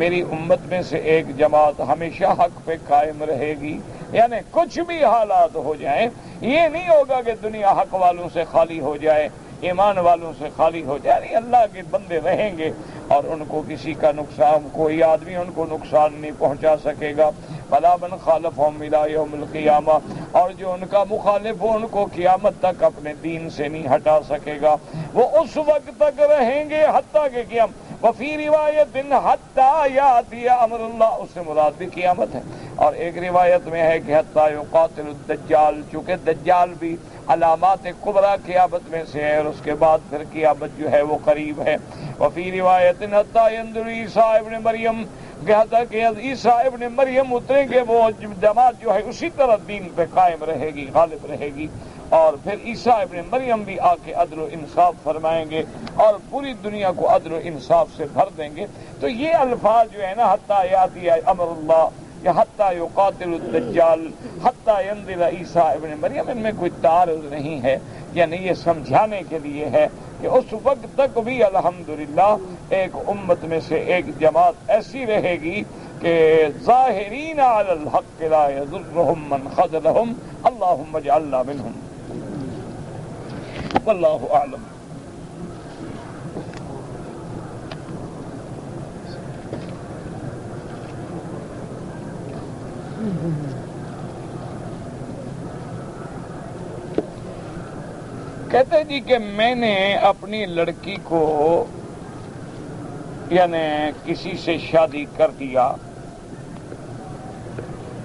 میری امت میں سے ایک جماعت ہمیشہ حق پہ قائم رہے گی، یعنی کچھ بھی حالات ہو جائیں، یہ نہیں ہوگا کہ دنیا حق والوں سے خالی ہو جائے، ایمان والوں سے خالی ہو جائے، یعنی اللہ کے بندے رہیں گے اور ان کو کسی کا نقصان، کوئی آدمی ان کو نقصان نہیں پہنچا سکے گا۔ وَلَا مَنْ خَالَفَهُمْ إِلَىٰ يَوْمِ الْقِيَامَةِ، اور جو ان کا مخالف ہو ان کو قیامت تک اپنے دین سے نہیں ہٹا سکے گا، وہ اس وقت تک رہیں گے حتیٰ کہ قیامت۔ وفی روایت حتیٰ یاتی امر اللہ، اس سے مراد بھی قیامت ہے، اور ایک روایت میں ہے کہ حتیٰ یقاتل الدجال، چونکہ دجال بھی علامات کبریٰ قیامت میں سے ہے، اور اس کے بعد پھر قیامت جو ہے وہ قریب ہے۔ وفی روایت حتیٰ ينزل عیسیٰ ابن مریم، کہتا کہ عیسیٰ ابن مریم اتریں گے، وہ جماعت جو ہے اسی طرح دین پہ قائم رہے گی، غالب رہے گی، اور پھر عیسیٰ ابن مریم بھی آ کے عدل و انصاف فرمائیں گے اور پوری دنیا کو عدل و انصاف سے بھر دیں گے۔ تو یہ الفاظ جو ہے نا حتیٰ یاتی امر اللہ یا حتیٰ یقاتل الدجال حتیٰ ينزل عیسیٰ ابن مریم، ان میں کوئی تعارض نہیں ہے، یعنی یہ سمجھانے کے لیے ہے کہ اس وقت تک بھی الحمدللہ ایک امت میں سے ایک جماعت ایسی رہے گی کہ ظاہرین علی الحق لا یضرهم من خذلهم، اللہم اجعلنا منہم، واللہ اعلم۔ کہتے جی کہ میں نے اپنی لڑکی کو یعنی کسی سے شادی کر دیا،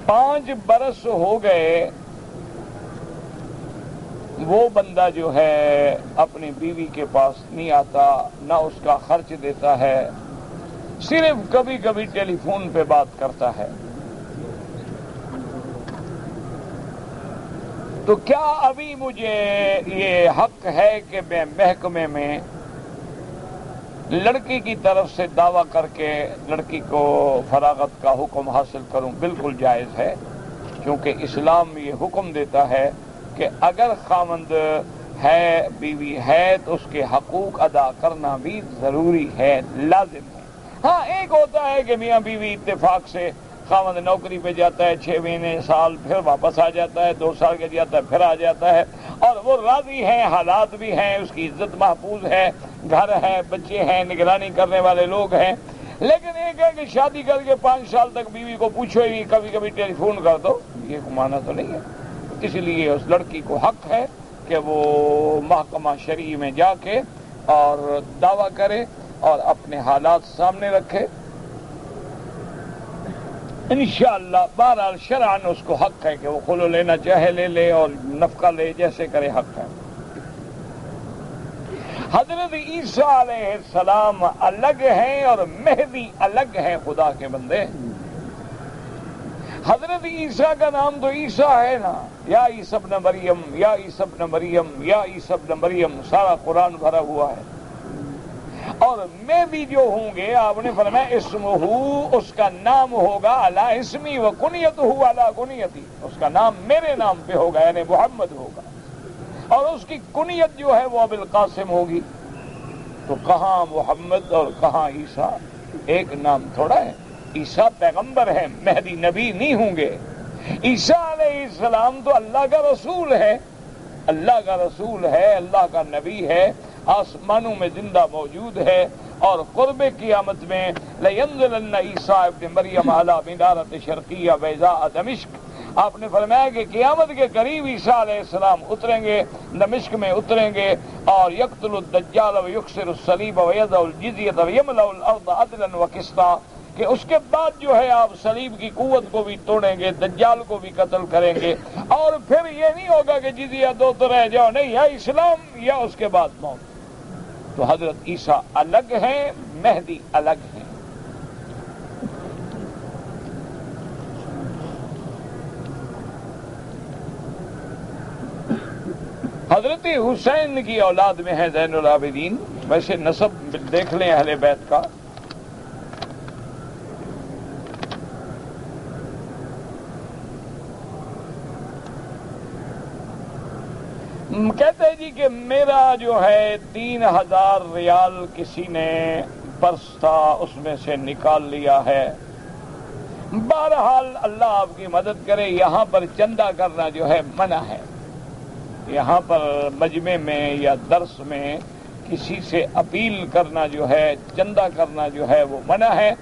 5 برس ہو گئے، وہ بندہ جو ہے اپنی بیوی کے پاس نہیں آتا، نہ اس کا خرچ دیتا ہے، صرف کبھی کبھی ٹیلی فون پہ بات کرتا ہے، تو کیا ابھی مجھے یہ حق ہے کہ میں محکمے میں لڑکی کی طرف سے دعویٰ کر کے لڑکی کو فراغت کا حکم حاصل کروں؟ بالکل جائز ہے، کیونکہ اسلام یہ حکم دیتا ہے کہ اگر خاوند ہے، بیوی ہے، تو اس کے حقوق ادا کرنا بھی ضروری ہے، لازم ہے۔ ہاں ایک ہوتا ہے کہ میاں بیوی اتفاق سے خاوند نوکری پہ جاتا ہے 6 مہینے سال، پھر واپس آ جاتا ہے، 2 سال کے جاتا ہے پھر آ جاتا ہے، اور وہ راضی ہیں، حالات بھی ہیں، اس کی عزت محفوظ ہے، گھر ہے، بچے ہیں، نگرانی کرنے والے لوگ ہیں۔ لیکن ایک ہے کہ شادی کر کے 5 سال تک بیوی کو پوچھو ہی، کبھی کبھی ٹیلی فون کر دو، یہ معنی تو نہیں ہے۔ اس لیے اس لڑکی کو حق ہے کہ وہ محکمہ شرعی میں جا کے اور دعویٰ کرے اور اپنے حالات سامنے رکھے، انشاءاللہ۔ بہرحال شرعاً اس کو حق ہے کہ وہ خلو لینا چاہے لے لے اور نفقہ لے، جیسے کرے، حق ہے۔ حضرت عیسیٰ علیہ السلام الگ ہیں اور مہدی الگ ہیں خدا کے بندے. حضرت عیسیٰ کا نام تو عیسیٰ ہے نا، یا عیسیٰ ابن مریم، یا عیسیٰ ابن مریم، یا عیسیٰ ابن مریم، سارا قرآن بھرا ہوا ہے. اور مہدی جو ہوں گے، آپ نے فرمایا اسمہ، اس کا نام ہوگا علی اسمی و کنیتہ علی کنیتی، اس کا نام میرے نام پہ ہوگا، یعنی محمد ہوگا، اور اس کی کنیت جو ہے وہ ابو القاسم ہوگی. تو کہاں محمد اور کہاں عیسیٰ؟ ایک نام تھوڑا ہے. عیسیٰ پیغمبر ہے، مہدی نبی نہیں ہوں گے. عیسیٰ علیہ السلام تو اللہ کا رسول ہے، اللہ کا رسول ہے، اللہ کا نبی ہے، آسمانوں میں زندہ موجود ہے. اور قرب قیامت میں لَيَنزِلَنَّ عِيسَىٰ ابن مریم عَلَىٰ مِنَارَةِ شرقیہ بیضاء دمشق. آپ نے فرمایا کہ قیامت کے قریب عیسیٰ علیہ السلام اتریں گے، دمشق میں اتریں گے، اور یقتل الدجال ویکسر الصلیب ویضع الجزیۃ ویملأ الارض عدلا وقسطا، کہ اس کے بعد جو ہے آپ صلیب کی قوت کو بھی توڑیں گے، دجال کو بھی قتل کریں گے، اور پھر یہ نہیں ہوگا کہ جزیہ دو تو رہ جاؤ، نہیں، یا اسلام یا اس کے بعد موت. تو حضرت عیسیٰ الگ ہیں، مہدی الگ ہیں. حضرت حسین کی اولاد میں ہے زین العابدین. ویسے نسب دیکھ لیں اہل بیت کا. کہتے ہیں جی کہ میرا جو ہے 3000 ریال کسی نے پرس تھا اس میں سے نکال لیا ہے. بہرحال اللہ آپ کی مدد کرے. یہاں پر چندہ کرنا جو ہے منع ہے. یہاں پر مجمع میں یا درس میں کسی سے اپیل کرنا جو ہے، چندہ کرنا جو ہے وہ منع ہے.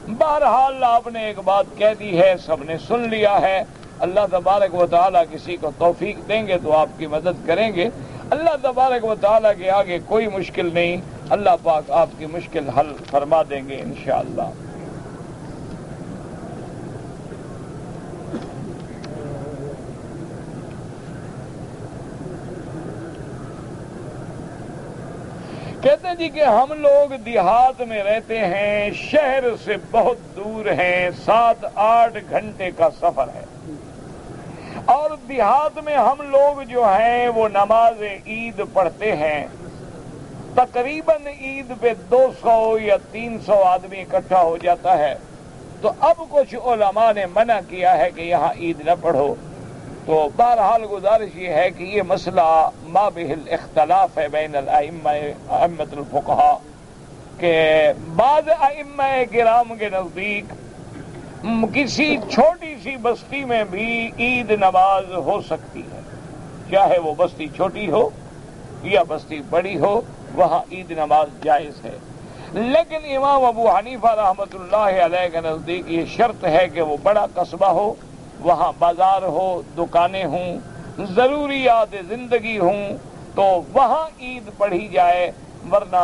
بہرحال آپ نے ایک بات کہہ دی ہے، سب نے سن لیا ہے. اللہ تبارک و تعالیٰ کسی کو توفیق دیں گے تو آپ کی مدد کریں گے. اللہ تبارک و تعالیٰ کے آگے کوئی مشکل نہیں. اللہ پاک آپ کی مشکل حل فرما دیں گے انشاءاللہ. کہتے ہیں جی کہ ہم لوگ دیہات میں رہتے ہیں، شہر سے بہت دور ہیں، 7-8 گھنٹے کا سفر ہے. اور دیہات میں ہم لوگ جو ہیں وہ نماز عید پڑھتے ہیں. تقریباً عید پہ 200 یا 300 آدمی اکٹھا ہو جاتا ہے. تو اب کچھ علماء نے منع کیا ہے کہ یہاں عید نہ پڑھو. تو بہرحال گزارش یہ ہے کہ یہ مسئلہ ما بہ الاختلاف ہے بین ائمۃ الفقہاء، کہ بعض ائمہ کرام کے نزدیک کسی چھوٹی سی بستی میں بھی عید نماز ہو سکتی ہے، چاہے وہ بستی چھوٹی ہو یا بستی بڑی ہو، وہاں عید نماز جائز ہے. لیکن امام ابو حنیفہ رحمۃ اللہ علیہ کے نزدیک یہ شرط ہے کہ وہ بڑا قصبہ ہو، وہاں بازار ہو، دکانیں ہوں، ضروریات زندگی ہوں، تو وہاں عید پڑھی جائے. ورنہ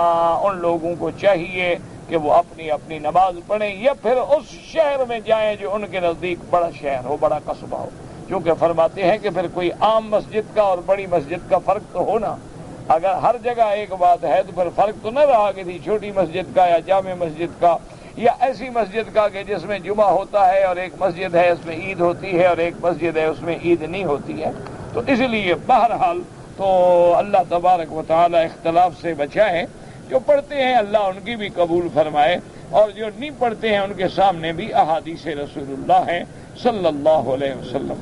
ان لوگوں کو چاہیے کہ وہ اپنی اپنی نماز پڑھیں یا پھر اس شہر میں جائیں جو ان کے نزدیک بڑا شہر ہو، بڑا قصبہ ہو. کیونکہ فرماتے ہیں کہ پھر کوئی عام مسجد کا اور بڑی مسجد کا فرق تو ہونا. اگر ہر جگہ ایک بات ہے تو پھر فرق تو نہ رہا کہ چھوٹی مسجد کا یا جامع مسجد کا یا ایسی مسجد کا کہ جس میں جمعہ ہوتا ہے اور ایک مسجد ہے اس میں عید ہوتی ہے اور ایک مسجد ہے اس میں عید نہیں ہوتی ہے. تو اس لیے بہرحال تو اللہ تبارک و تعالی اختلاف سے بچائے. جو پڑھتے ہیں اللہ ان کی بھی قبول فرمائے، اور جو نہیں پڑھتے ہیں ان کے سامنے بھی احادیث رسول اللہ ہیں صلی اللہ علیہ وسلم.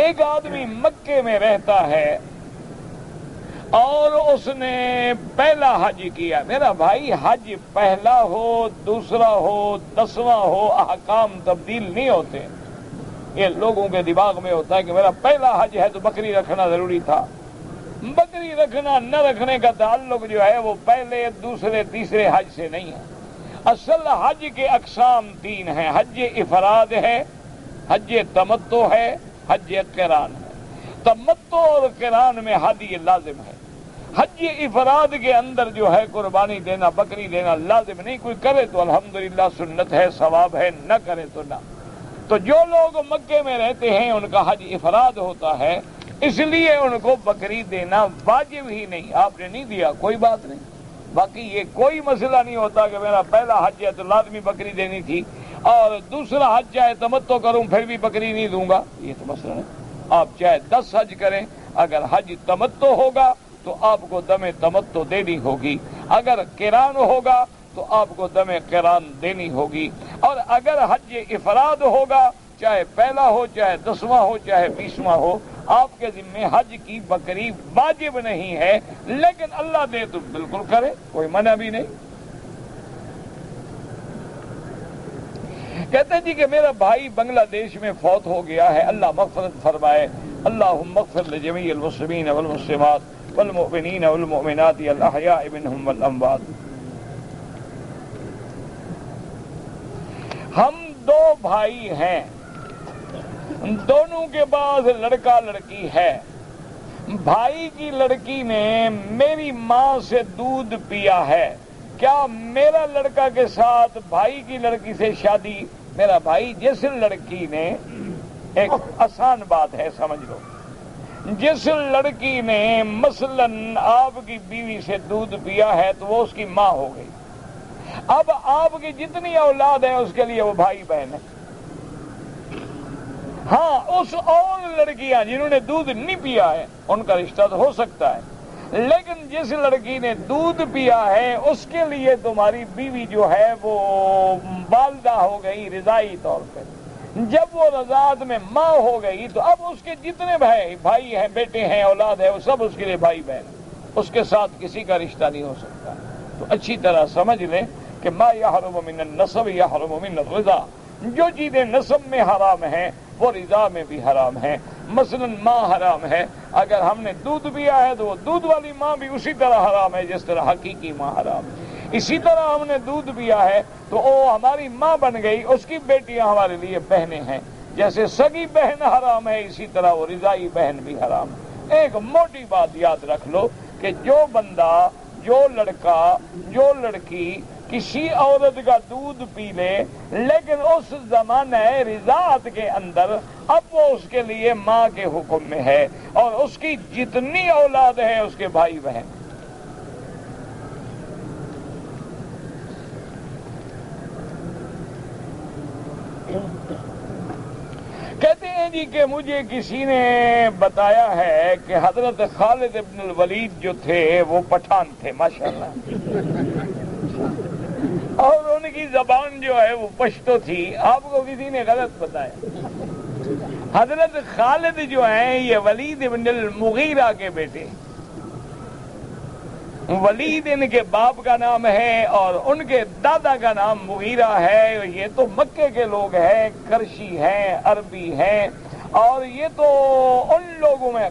ایک آدمی مکے میں رہتا ہے اور اس نے پہلا حج کیا. میرا بھائی، حج پہلا ہو، دوسرا ہو، 10واں ہو، احکام تبدیل نہیں ہوتے. یہ لوگوں کے دماغ میں ہوتا ہے کہ میرا پہلا حج ہے تو بکری رکھنا ضروری تھا. بکری رکھنا نہ رکھنے کا تعلق جو ہے وہ پہلے، دوسرے، تیسرے حج سے نہیں ہے. اصل حج کے اقسام 3 ہیں. حج افراد ہے، حج تمتع ہے، حج قران ہے. تمتع اور قران میں ہدی لازم ہے. حج افراد کے اندر جو ہے قربانی دینا، بکری دینا لازم نہیں. کوئی کرے تو الحمدللہ سنت ہے، ثواب ہے، نہ کرے تو نہ. تو جو لوگ مکے میں رہتے ہیں ان کا حج افراد ہوتا ہے. اس لیے ان کو بکری دینا واجب ہی نہیں. آپ نے نہیں دیا کوئی بات نہیں. باقی یہ کوئی مسئلہ نہیں ہوتا کہ میرا پہلا حج ہے تو لازمی بکری دینی تھی اور دوسرا حج چاہے تمتع کروں پھر بھی بکری نہیں دوں گا. یہ تو مسئلہ نہیں. آپ چاہے 10 حج کریں، اگر حج تمتع ہوگا تو آپ کو دم تمتع دینی ہوگی، اگر قران ہوگا تو آپ کو دم قران دینی ہوگی، اور اگر حج افراد ہوگا چاہے پہلا ہو چاہے 10واں ہو چاہے 20واں ہو، آپ کے ذمہ حج کی بکری واجب نہیں ہے، لیکن اللہ دے تو بالکل کرے، کوئی منع بھی نہیں. کہتے ہیں جی کہ میرا بھائی بنگلہ دیش میں فوت ہو گیا ہے، اللہ مغفرت فرمائے. اللہم اغفر لجمیع المسلمین والمسلمات والمؤمنین والمؤمنات الاحیاء منہم والاموات. ہم 2 بھائی ہیں، دونوں کے پاس لڑکا لڑکی ہے. بھائی کی لڑکی نے میری ماں سے دودھ پیا ہے، کیا میرا لڑکا کے ساتھ بھائی کی لڑکی سے شادی؟ میرا بھائی جس لڑکی نے، ایک آسان بات ہے سمجھ لو، جس لڑکی نے مثلا آپ کی بیوی سے دودھ پیا ہے تو وہ اس کی ماں ہو گئی. اب آپ کی جتنی اولاد ہے اس کے لیے وہ بھائی بہن ہے. ہاں اس اور لڑکیاں جنہوں نے دودھ نہیں پیا ہے ان کا رشتہ تو ہو سکتا ہے، لیکن جس لڑکی نے دودھ پیا ہے اس کے لیے تمہاری بیوی جو ہے وہ والدہ ہو گئی رضائی طور پہ. جب وہ رضاعت میں ماں ہو گئی تو اب اس کے جتنے بھائی ہیں، بیٹے ہیں، اولاد ہے، وہ سب اس کے لیے بھائی بہن، اس کے ساتھ کسی کا رشتہ نہیں ہو سکتا. تو اچھی طرح سمجھ لیں کہ ما یحرم من النسب یحرم من الرضا، جو چیزیں نسب میں حرام ہیں وہ رضا میں بھی حرام ہیں. مثلا ماں حرام ہے، اگر ہم نے دودھ پیا ہے تو وہ دودھ والی ماں بھی اسی طرح حرام ہے جس طرح حقیقی ماں حرام ہے. اسی طرح ہم نے دودھ پیا ہے تو وہ ہماری ماں بن گئی، اس کی بیٹیاں ہمارے لیے بہنیں ہیں. جیسے سگی بہن حرام ہے اسی طرح وہ رضائی بہن بھی حرام ہے. ایک موٹی بات یاد رکھ لو کہ جو بندہ، جو لڑکا، جو لڑکی کسی عورت کا دودھ پی لے لیکن اس زمانہ رضاعت کے اندر، اب وہ اس کے لیے ماں کے حکم میں ہے اور اس کی جتنی اولاد ہے اس کے بھائی بہن. کہتے ہیں جی کہ مجھے کسی نے بتایا ہے کہ حضرت خالد ابن الولید جو تھے وہ پٹھان تھے ماشاءاللہ، اور ان کی زبان جو ہے وہ پشتو تھی. آپ کو کسی نے غلط بتایا. حضرت خالد جو ہیں یہ ولید ابن المغیرہ کے بیٹے، ولید ان کے باپ کا نام ہے اور ان کے دادا کا نام مغیرہ ہے. یہ تو مکے کے لوگ ہیں، کرشی ہیں، عربی ہیں، اور یہ تو ان لوگوں میں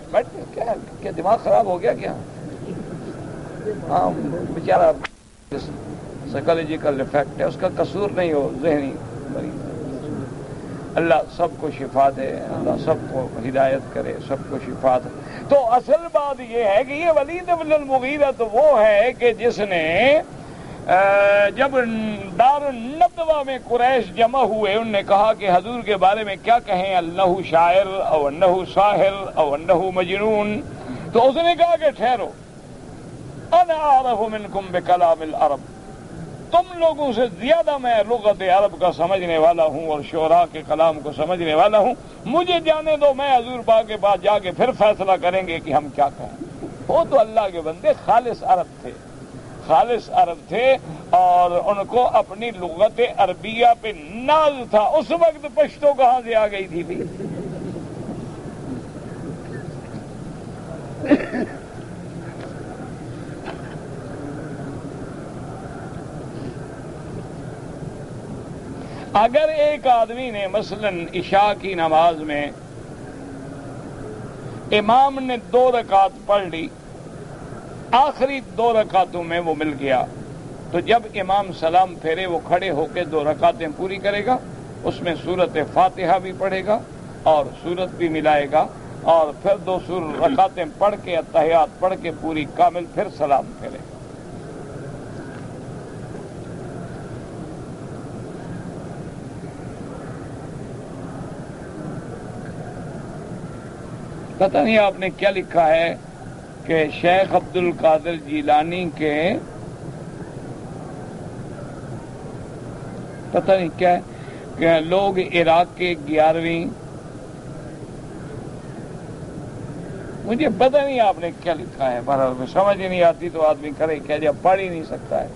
کیا دماغ خراب ہو گیا کیا؟ ہاں بیچارہ سائیکالوجیکل افیکٹ ہے، اس کا قصور نہیں ہو، ذہنی مریض. اللہ سب کو شفا دے، اللہ سب کو ہدایت کرے، سب کو شفا دے. تو اصل بات یہ ہے کہ یہ ولید بن المغیرہ تو وہ ہے کہ جس نے جب دار الندوہ میں قریش جمع ہوئے انہوں نے کہا کہ حضور کے بارے میں کیا کہیں، انہ شاعر او انہ ساحر او انہ مجنون. تو اس نے کہا کہ ٹھہرو، انا اعرف منکم بکلام العرب، تم لوگوں سے زیادہ میں لغت عرب کا سمجھنے والا ہوں اور شعراء کے کلام کو سمجھنے والا ہوں. مجھے جانے دو، میں حضور پاک کے پاس جا کے پھر فیصلہ کریں گے کہ ہم کیا کہیں. وہ تو اللہ کے بندے خالص عرب تھے، خالص عرب تھے، اور ان کو اپنی لغت عربیہ پہ ناز تھا. اس وقت پشتو کہاں سے آ گئی تھی بھی؟ اگر ایک آدمی نے مثلا عشاء کی نماز میں امام نے 2 رکعت پڑھ لی، آخری 2 رکعتوں میں وہ مل گیا، تو جب امام سلام پھیرے وہ کھڑے ہو کے 2 رکعتیں پوری کرے گا. اس میں سورت فاتحہ بھی پڑھے گا اور سورت بھی ملائے گا، اور پھر 2 رکعتیں پڑھ کے اتحیات پڑھ کے پوری کامل پھر سلام پھیرے گا. پتہ نہیں آپ نے کیا لکھا ہے کہ شیخ عبد القادر جیلانی کے پتہ نہیں کیا کہ لوگ عراق کے 11ویں، مجھے پتہ نہیں آپ نے کیا لکھا ہے، بہرحال سمجھ ہی نہیں آتی تو آدمی کرے کیا جب پڑھ ہی نہیں سکتا ہے۔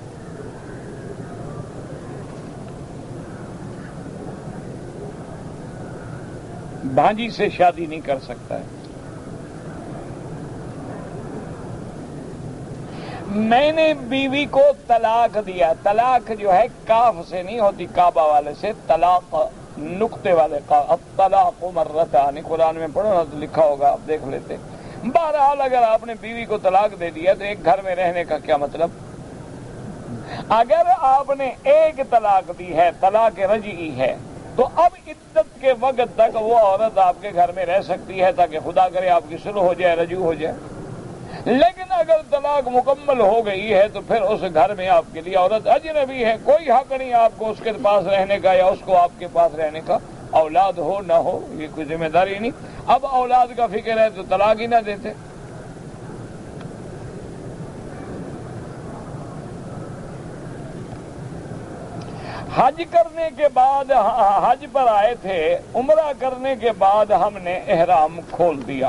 بھانجی سے شادی نہیں کر سکتا ہے۔ میں نے بیوی کو طلاق دیا، طلاق جو ہے کاف سے نہیں ہوتی، کعبہ والے سے، طلاق نقطے والے کا، الطلاق مرتان، قرآن میں پڑھو نا تو لکھا ہوگا، آپ دیکھ لیتے۔ بہرحال اگر آپ نے بیوی کو طلاق دے دیا تو ایک گھر میں رہنے کا کیا مطلب؟ اگر آپ نے ایک طلاق دی ہے، طلاق رجعی ہے، تو اب عدت کے وقت تک وہ عورت آپ کے گھر میں رہ سکتی ہے تاکہ خدا کرے آپ کی صلح ہو جائے، رجوع ہو جائے۔ لیکن اگر طلاق مکمل ہو گئی ہے تو پھر اس گھر میں آپ کے لیے عورت اجنبی ہے، کوئی حق نہیں آپ کو اس کے پاس رہنے کا یا اس کو آپ کے پاس رہنے کا، اولاد ہو نہ ہو یہ کوئی ذمہ داری نہیں۔ اب اولاد کا فکر ہے تو طلاق ہی نہ دیتے۔ حج کرنے کے بعد، حج پر آئے تھے، عمرہ کرنے کے بعد ہم نے احرام کھول دیا،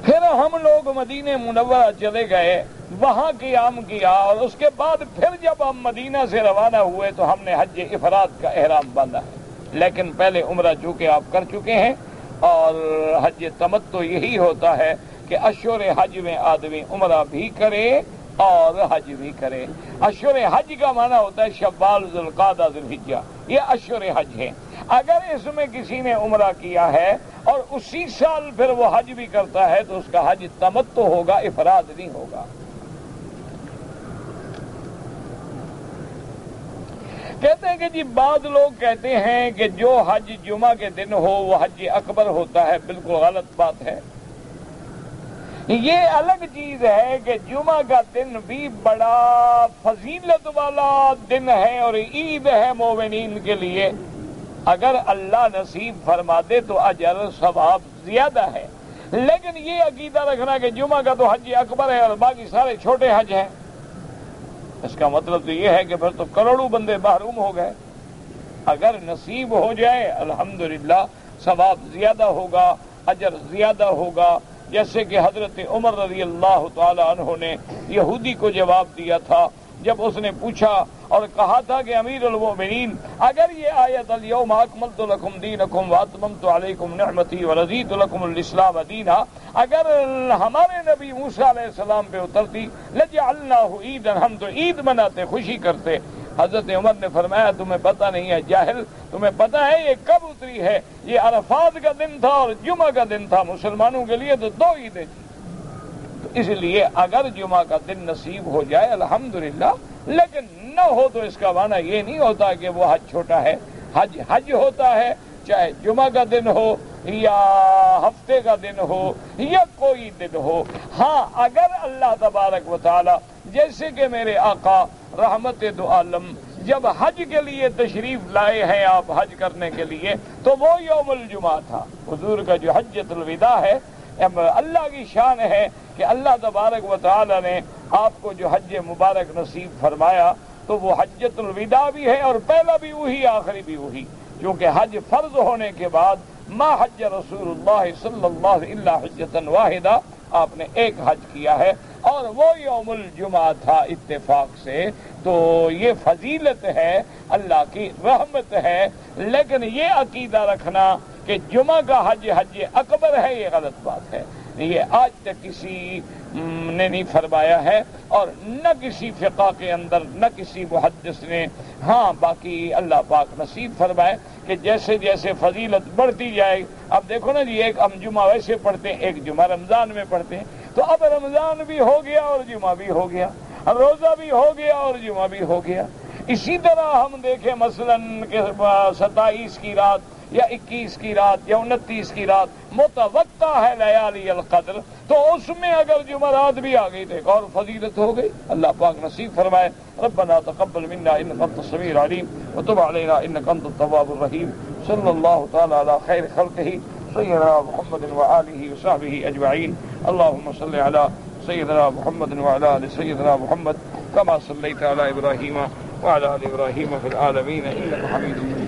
پھر ہم لوگ مدینہ منورہ چلے گئے، وہاں قیام کیا، اور اس کے بعد پھر جب ہم مدینہ سے روانہ ہوئے تو ہم نے حج افراد کا احرام باندھا ہے۔ لیکن پہلے عمرہ چونکہ آپ کر چکے ہیں، اور حج تمتع یہی ہوتا ہے کہ اشہر حج میں آدمی عمرہ بھی کرے اور حج بھی کرے۔ اشہر حج کا معنی ہوتا ہے شوال، ذوالقعدہ، ذوالحجہ، یہ اشہر حج ہے۔ اگر اس میں کسی نے عمرہ کیا ہے اور اسی سال پھر وہ حج بھی کرتا ہے تو اس کا حج تمتع ہوگا، افراد نہیں ہوگا۔ کہتے ہیں کہ جی بعض لوگ کہتے ہیں کہ جو حج جمعہ کے دن ہو وہ حج اکبر ہوتا ہے، بالکل غلط بات ہے۔ یہ الگ چیز ہے کہ جمعہ کا دن بھی بڑا فضیلت والا دن ہے اور عید ہے مومنین کے لیے، اگر اللہ نصیب فرما دے تو اجر ثواب زیادہ ہے۔ لیکن یہ عقیدہ رکھنا کہ جمعہ کا تو حج اکبر ہے اور باقی سارے چھوٹے حج ہیں، اس کا مطلب تو یہ ہے کہ پھر تو کروڑوں بندے محروم ہو گئے۔ اگر نصیب ہو جائے الحمدللہ ثواب زیادہ ہوگا، اجر زیادہ ہوگا، جیسے کہ حضرت عمر رضی اللہ تعالی عنہ نے یہودی کو جواب دیا تھا جب اس نے پوچھا اور کہا تھا کہ امیر المؤمنین اگر یہ آیت الیوم اکملت لکم دینکم واتممت علیکم نعمتی ورضیت لکم الاسلام دینا اگر ہمارے نبی موسیٰ علیہ السلام پہ اترتی لجعلناہ عیدا، ہم تو عید مناتے، خوشی کرتے۔ حضرت عمر نے فرمایا تمہیں پتہ نہیں ہے جاہل، تمہیں پتہ ہے یہ کب اتری ہے؟ یہ عرفات کا دن تھا اور جمعہ کا دن تھا، مسلمانوں کے لیے تو دو عیدیں تھیں۔ تو اس لیے اگر جمعہ کا دن نصیب ہو جائے الحمدللہ، لیکن نہ ہو تو اس کا معنی یہ نہیں ہوتا کہ وہ حج چھوٹا ہے۔ حج حج ہوتا ہے، چاہے جمعہ کا دن ہو یا ہفتے کا دن ہو یا کوئی دن ہو۔ ہاں اگر اللہ تبارک و تعالی، جیسے کہ میرے آقا رحمت دو عالم جب حج کے لیے تشریف لائے ہیں آپ حج کرنے کے لیے، تو وہ یوم الجمعہ تھا حضور کا جو حجۃ الوداع ہے۔ اللہ کی شان ہے کہ اللہ تبارک و تعالی نے آپ کو جو حج مبارک نصیب فرمایا تو وہ حجۃ الوداع بھی ہے اور پہلا بھی وہی، آخری بھی وہی، کیونکہ حج فرض ہونے کے بعد ما حج رسول اللہ صلی اللہ علیہ حجۃ واحدہ، آپ نے ایک حج کیا ہے اور وہ یوم الجمعہ تھا اتفاق سے۔ تو یہ فضیلت ہے، اللہ کی رحمت ہے، لیکن یہ عقیدہ رکھنا کہ جمعہ کا حج حج اکبر ہے یہ غلط بات ہے۔ یہ آج تک کسی نے نہیں فرمایا ہے اور نہ کسی فقہ کے اندر نہ کسی محدث نے۔ ہاں باقی اللہ پاک نصیب فرمائے کہ جیسے جیسے فضیلت بڑھتی جائے، اب دیکھو نا جی ایک ہم جمعہ ویسے پڑھتے ہیں، ایک جمعہ رمضان میں پڑھتے ہیں، تو اب رمضان بھی ہو گیا اور جمعہ بھی ہو گیا، روزہ بھی ہو گیا اور جمعہ بھی ہو گیا۔ اسی طرح ہم دیکھیں مثلاً کہ 27 کی رات یا 21 کی رات یا 29 کی رات متوقع ہے لیالی القدر، تو اس میں اگر جمعرات بھی آ گئی تو ایک اور فضیلت ہو گئی۔ اللہ پاک نصیب فرمائے۔ ربنا تقبل منا انک انت السمیع العلیم وتب علینا انک انت التواب الرحیم۔ صلی اللہ تعالی علی خیر خلقہ سيدنا محمد وآله وصحبه أجمعين. اللهم صل على سيدنا محمد وعلى آل سيدنا محمد كما صليت على إبراهيم وعلى آل إبراهيم في العالمين إنك حميد مجيد.